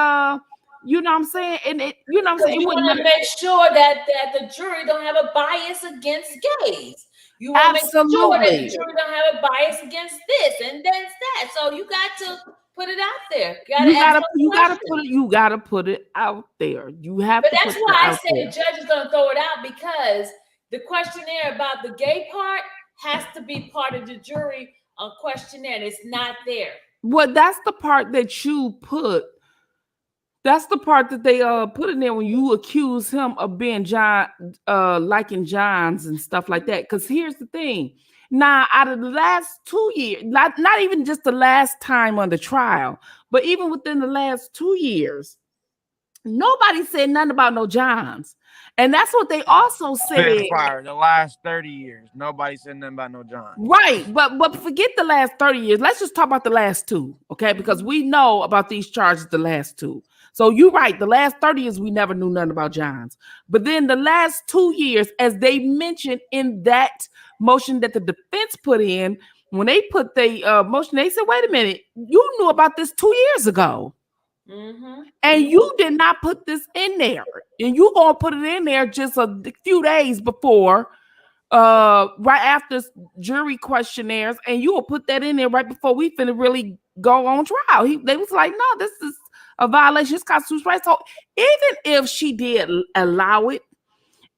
you know what I'm saying? And you know what I'm saying? You want to make sure that the jury don't have a bias against gays. You want to make sure that the jury don't have a bias against this and against that. So you got to put it out there. You gotta put it out there. You have but to. But that's why I say the judge is gonna throw it out, because the questionnaire about the gay part has to be part of the jury questionnaire, and it's not there. Well, that's the part that you put. That's the part that they put in there when you accuse him of being John, liking Johns and stuff like that. Because here's the thing. Now, out of the last 2 years, not even just the last time on the trial, but even within the last 2 years, nobody said nothing about no Johns. And that's what they also said. The last 30 years, nobody said nothing about no John. Right, but forget the last 30 years. Let's just talk about the last two, okay? Because we know about these charges the last two. So you're right, the last 30 years, we never knew nothing about Johns. But then the last 2 years, as they mentioned in that motion that the defense put in, when they put the motion, they said, wait a minute, you knew about this 2 years ago. Mm-hmm. And you did not put this in there. And you gonna put it in there just a few days before, right after jury questionnaires, and you will put that in there right before we finna really go on trial. They was like, no, this is a violation of constitutional rights. So even if she did allow it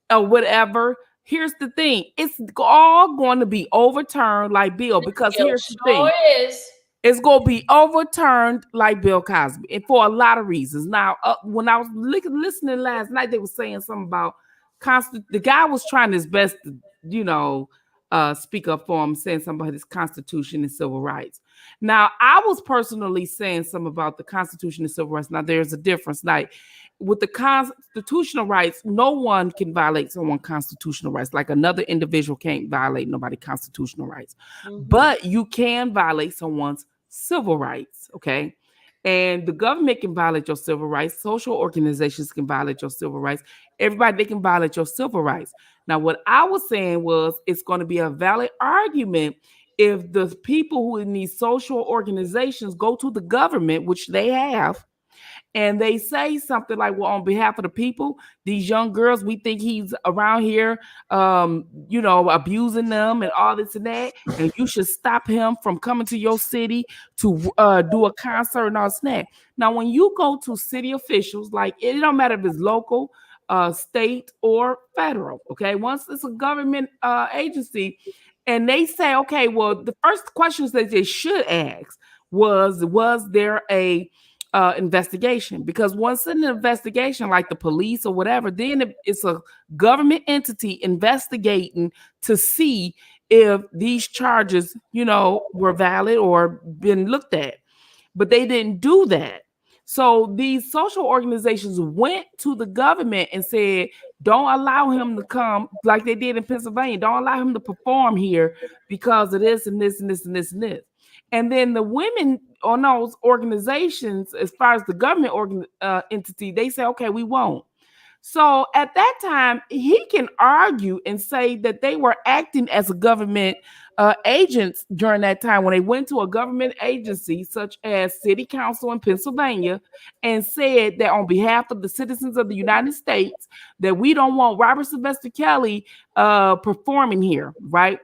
or whatever, here's the thing. It's all going to be overturned like Bill, because here's the thing. It's going to be overturned like Bill Cosby, and for a lot of reasons. Now, when I was listening last night, they were saying something about the guy was trying his best to, speak up for him, saying something about his Constitution and civil rights. Now, I was personally saying something about the Constitution and civil rights. Now, there's a difference. Like, with the constitutional rights, no one can violate someone's constitutional rights. Like, another individual can't violate nobody's constitutional rights. Mm-hmm. But you can violate someone's civil rights, okay? And the government can violate your civil rights. Social organizations can violate your civil rights. Everybody, they can violate your civil rights. Now, what I was saying was it's going to be a valid argument if the people who in these social organizations go to the government, which they have, and they say something like, well, on behalf of the people, these young girls, we think he's around here, abusing them and all this and that, and you should stop him from coming to your city to do a concert and all that. Now, when you go to city officials, like, it don't matter if it's local, state, or federal, okay? Once it's a government agency, and they say, okay, well, the first questions that they should ask was there a investigation? Because once an investigation, like the police or whatever, then it's a government entity investigating to see if these charges, were valid or been looked at. But they didn't do that. So these social organizations went to the government and said, don't allow him to come, like they did in Pennsylvania. Don't allow him to perform here because of this and this and this and this and this. And then the women on those organizations, as far as the government entity, they say, okay, we won't. So at that time, he can argue and say that they were acting as a government agents during that time when they went to a government agency such as City Council in Pennsylvania and said that on behalf of the citizens of the United States, that we don't want Robert Sylvester Kelly performing here, right?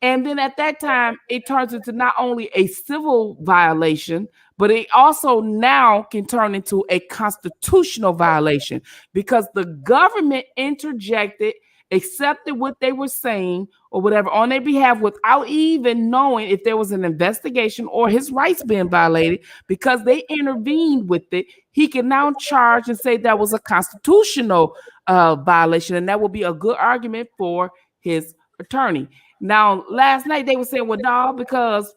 And then at that time, it turns into not only a civil violation, but it also now can turn into a constitutional violation because the government interjected, accepted what they were saying or whatever on their behalf without even knowing if there was an investigation or his rights being violated. Because they intervened with it, he can now charge and say that was a constitutional violation, and that will be a good argument for his attorney. Now, last night they were saying, well, no, because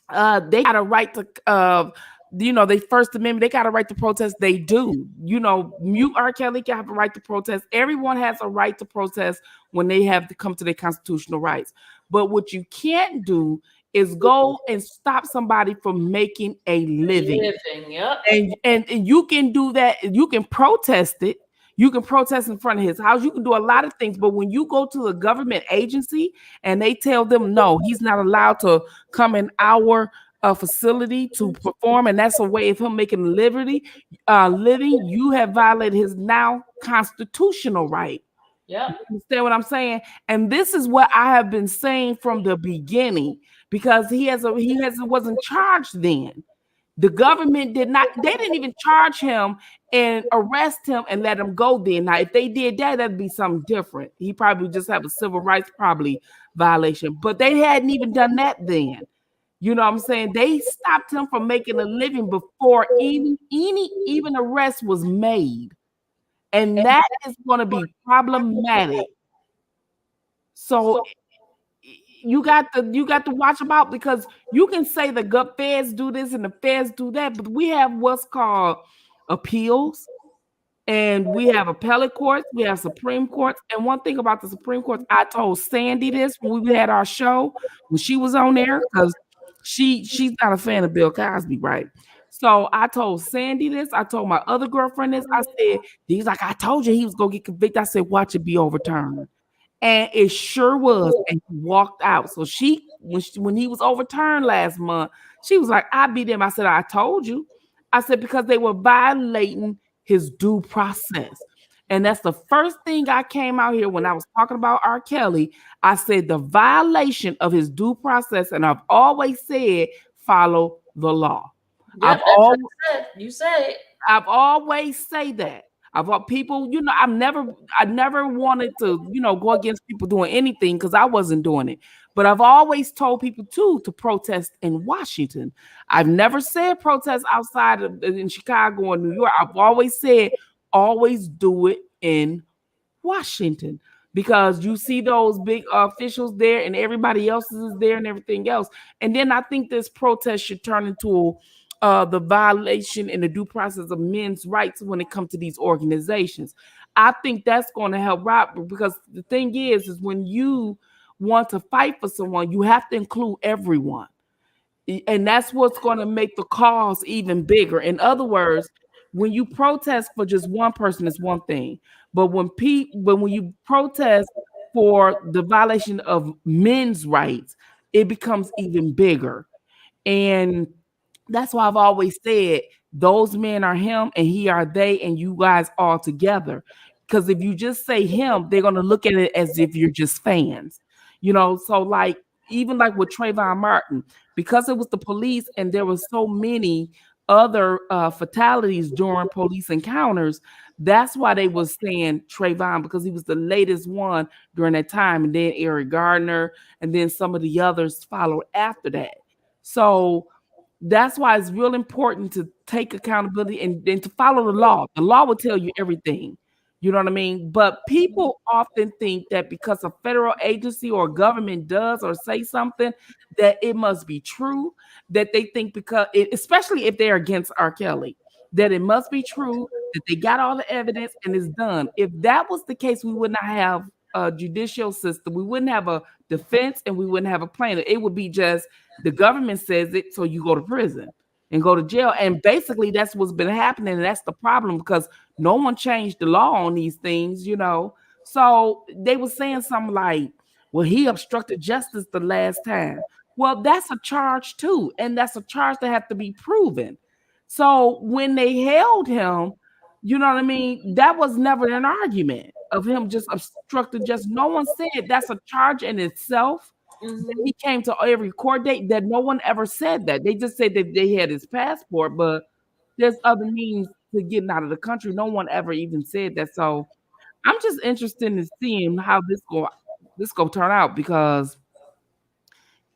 they got a right to, they First Amendment, they got a right to protest. They do. Mute R. Kelly can have a right to protest. Everyone has a right to protest when they have to come to their constitutional rights. But what you can't do is go and stop somebody from making a living. Yep. And you can do that. You can protest it. You can protest in front of his house. You can do a lot of things. But when you go to a government agency and they tell them, no, he's not allowed to come in our facility to perform, and that's a way of him making living, you have violated his now constitutional right. Yeah. You understand what I'm saying? And this is what I have been saying from the beginning, because he wasn't charged then. The government they didn't even charge him and arrest him and let him go then. Now, if they did that, that'd be something different. He probably would just have a civil rights violation, but they hadn't even done that then. You know what I'm saying? They stopped him from making a living before even arrest was made. And that is going to be problematic. So you got to watch them out, because you can say the feds do this and the feds do that, but we have what's called appeals, and we have appellate courts, we have Supreme Courts. And one thing about the Supreme Court, I told Sandy this when we had our show, when she was on there, because she's not a fan of Bill Cosby, right? So I told Sandy this. I told my other girlfriend this. I said, he's like, I told you he was gonna get convicted. I said, watch it be overturned. And it sure was. And he walked out. So when he was overturned last month, she was like, I beat him. I said, I told you. I said, because they were violating his due process. And that's the first thing I came out here when I was talking about R. Kelly. I said the violation of his due process. And I've always said, follow the law. Yep, you said it. I've always say that. About people, I never wanted to, go against people doing anything, because I wasn't doing it. But I've always told people too to protest in Washington. I've never said protest outside in Chicago or New York. I've always said always do it in Washington, because you see those big officials there and everybody else is there and everything else. And then I think this protest should turn into the violation and the due process of men's rights when it comes to these organizations. I think that's going to help Robert, because the thing is when you want to fight for someone, you have to include everyone. And that's what's going to make the cause even bigger. In other words, when you protest for just one person, it's one thing. But when you protest for the violation of men's rights, it becomes even bigger. And that's why I've always said those men are him and he are they, and you guys all together. Because if you just say him, they're gonna look at it as if you're just fans. So like even like with Trayvon Martin, because it was the police and there was so many other fatalities during police encounters, that's why they was saying Trayvon, because he was the latest one during that time, and then Eric Gardner, and then some of the others followed after that. So that's why it's real important to take accountability and to follow the law. The law will tell you everything. You know what I mean? But people often think that because a federal agency or government does or say something, that it must be true. That they think especially if they're against R. Kelly, that it must be true, that they got all the evidence and it's done. If that was the case, we would not have a judicial system. We wouldn't have a defense and we wouldn't have a plaintiff. It would be just the government says it, so you go to prison and go to jail. And basically, that's what's been happening. And that's the problem, because no one changed the law on these things, So they were saying something like, well, he obstructed justice the last time. Well, that's a charge too. And that's a charge that has to be proven. So when they held him, you know what I mean? That was never an argument of him just obstructing justice. No one said that's a charge in itself. Mm-hmm. He came to every court date. That no one ever said that. They just said that they had his passport, but there's other means to getting out of the country. No one ever even said that. So I'm just interested in seeing how this go turn out, because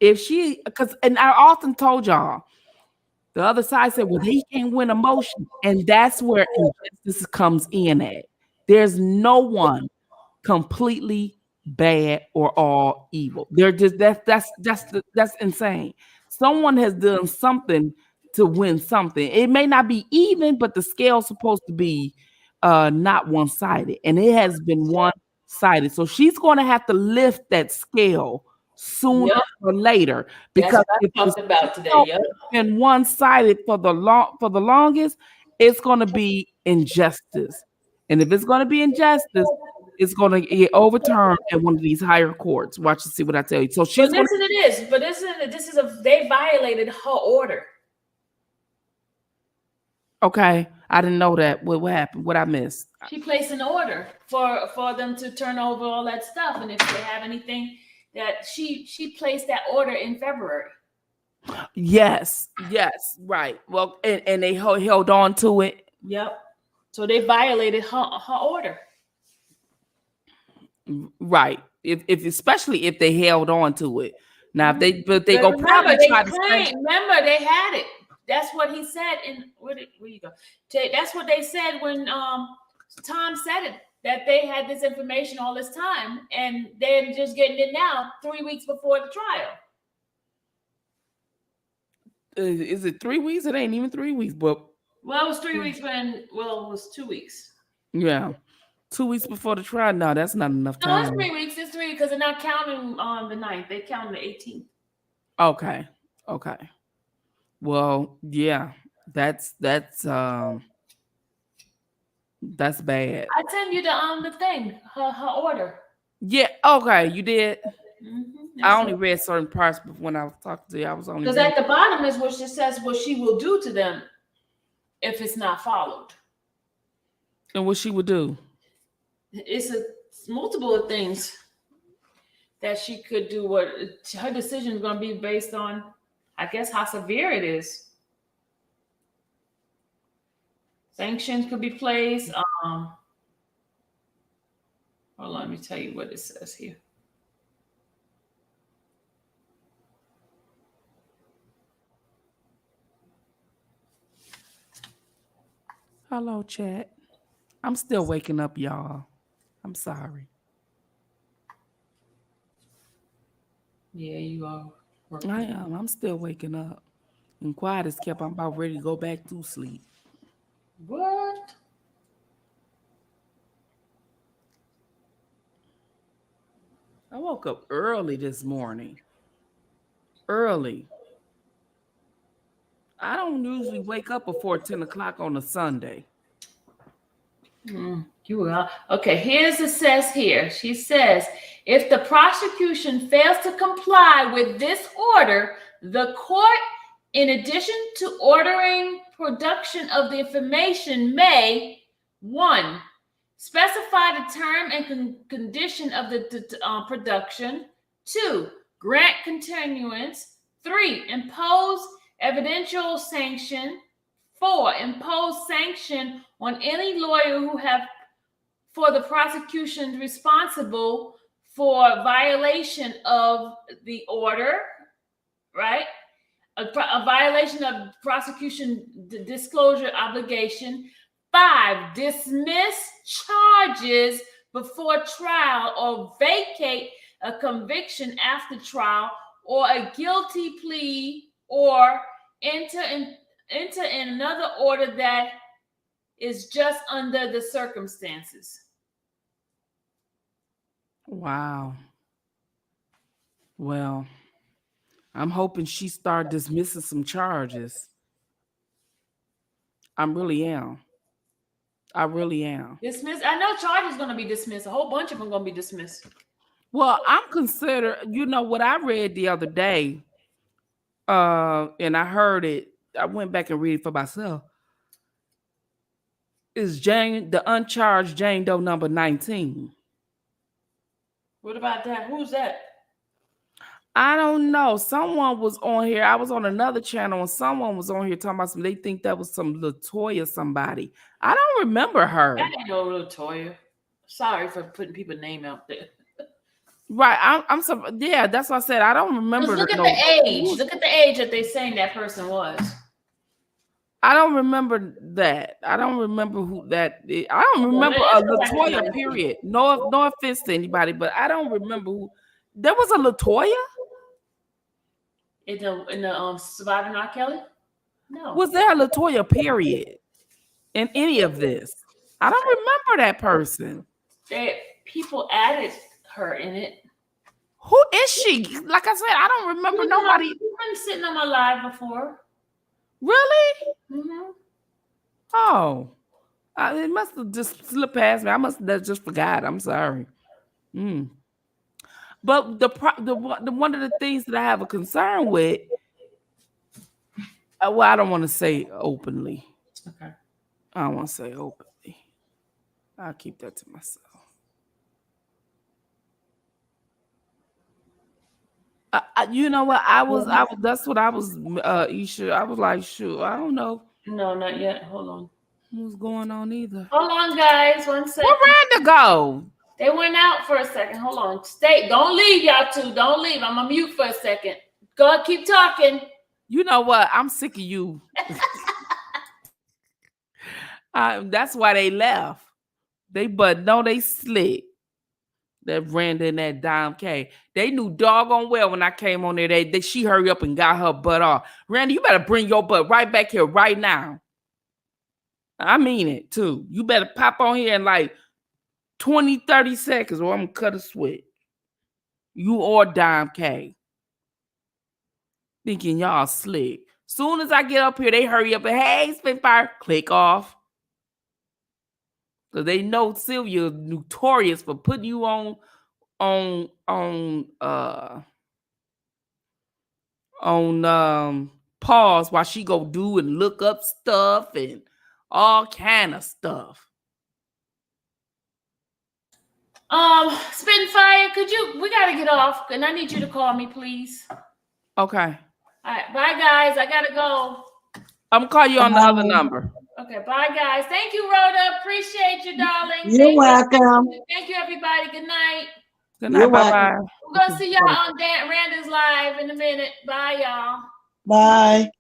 and I often told y'all, the other side said, well, they can't win a motion. And that's where injustice comes in at. There's no one completely bad or all evil. They're just that's insane. Someone has done something to win something. It may not be even, but the scale's supposed to be not one-sided, and it has been one-sided. So she's going to have to lift that scale sooner or later, because that's what I talked about today. Yep. Been one-sided for the longest, it's going to be injustice. And if it's going to be injustice, it's going to get overturned at one of these higher courts. Watch and see what I tell you. So she's But this is they violated her order. Okay, I didn't know that. What happened? What I missed? She placed an order for them to turn over all that stuff, and if they have anything that she placed that order in February. Yes, right. Well, and they held on to it. Yep. So they violated her order. Right. If especially if they held on to it. Now, if they remember, probably try to remember they had it. That's what he said. Where you go? That's what they said when Tom said it, that they had this information all this time, and they're just getting it now, 3 weeks before the trial. Is it 3 weeks? It ain't even 3 weeks, but it was 3 weeks it was 2 weeks. Yeah. 2 weeks before the trial. No, that's not enough time. No, it's 3 weeks. It's 3 because they're not counting on the 9th. They count the 18th. Okay. Well, yeah, that's bad. I send you the thing, her order. Yeah. Okay, you did. Mm-hmm. I only read certain parts when I was talking to you. I was only because at the bottom is what she says what she will do to them if it's not followed. And what she would do? It's multiple of things that she could do. What her decision is going to be based on, I guess, how severe it is. Sanctions could be placed. Hold on, let me tell you what it says here. Hello, chat. I'm still waking up, y'all. I'm sorry. Yeah, you are. I am. I'm still waking up. And quiet as kept. I'm about ready to go back to sleep. What? I woke up early this morning. Early. I don't usually wake up before 10 o'clock on a Sunday. You will. Okay, here's it says here. She says, if the prosecution fails to comply with this order, the court, in addition to ordering production of the information, may, 1, specify the term and condition of the production, 2, grant continuance, 3, impose evidential sanction, 4, impose sanction on any lawyer who have for the prosecution responsible for violation of the order, right? A violation of prosecution disclosure obligation. 5, dismiss charges before trial or vacate a conviction after trial or a guilty plea or enter in another order that is just under the circumstances. Wow. Well, I'm hoping she start dismissing some charges. I really am. Dismiss. I know charges going to be dismissed. A whole bunch of them going to be dismissed. Well, I'm considered, what I read the other day, and I heard it, I went back and read it for myself, is the uncharged Jane Doe number 19. What about that? Who's that? I don't know. Someone was on here. I was on another channel and someone was on here talking about they think that was some LaToya somebody. I don't remember her. I ain't no LaToya. Sorry for putting people's name out there. Right. I'm so yeah, that's what I said. I don't remember. Look at the age. Look at the age that they're saying that person was. I don't remember that. I don't remember who that is. I don't remember a LaToya, period. No offense to anybody, but I don't remember who. There was a LaToya? In the Surviving R. Kelly? No. Was there a LaToya, period, in any of this? I don't remember that person. People added her in it. Who is she? Like I said, I don't remember nobody. She's been sitting on my live before. Really? Mm-hmm. Oh, it must have just slipped past me. I must have just forgot. I'm sorry. But the one of the things that I have a concern with, well, I don't want to say openly. Okay. I don't want to say openly. I'll keep that to myself. You know what? I was. That's what I was. Isha. I was like, shoot. I don't know. No, not yet. Hold on. What's going on either? Hold on, guys. 1 second. Where Randa go? They went out for a second. Hold on. Stay. Don't leave, y'all two. Don't leave. I'm gonna mute for a second. Go. Keep talking. You know what? I'm sick of you. That's why they left. They slick. That Randa and that Dom K. They knew doggone well when I came on there. She hurry up and got her butt off. Randa, you better bring your butt right back here right now. I mean it too. You better pop on here in like 20, 30 seconds or I'm gonna cut a switch. You or Dom K. Thinking y'all slick. Soon as I get up here, they hurry up and hey, Spitfire, click off. So they know Sylvia notorious for putting you on pause while she go do and look up stuff and all kind of stuff. Spitfire, we gotta get off and I need you to call me, please. Okay. All right, bye guys. I gotta go. I'm gonna call you on the other number. Okay, bye guys. Thank you, Rhoda. Appreciate you, darling. You're welcome. Thank you, everybody. Good night. Good night. Bye-bye. We're gonna see y'all on Randa's live in a minute. Bye, y'all. Bye.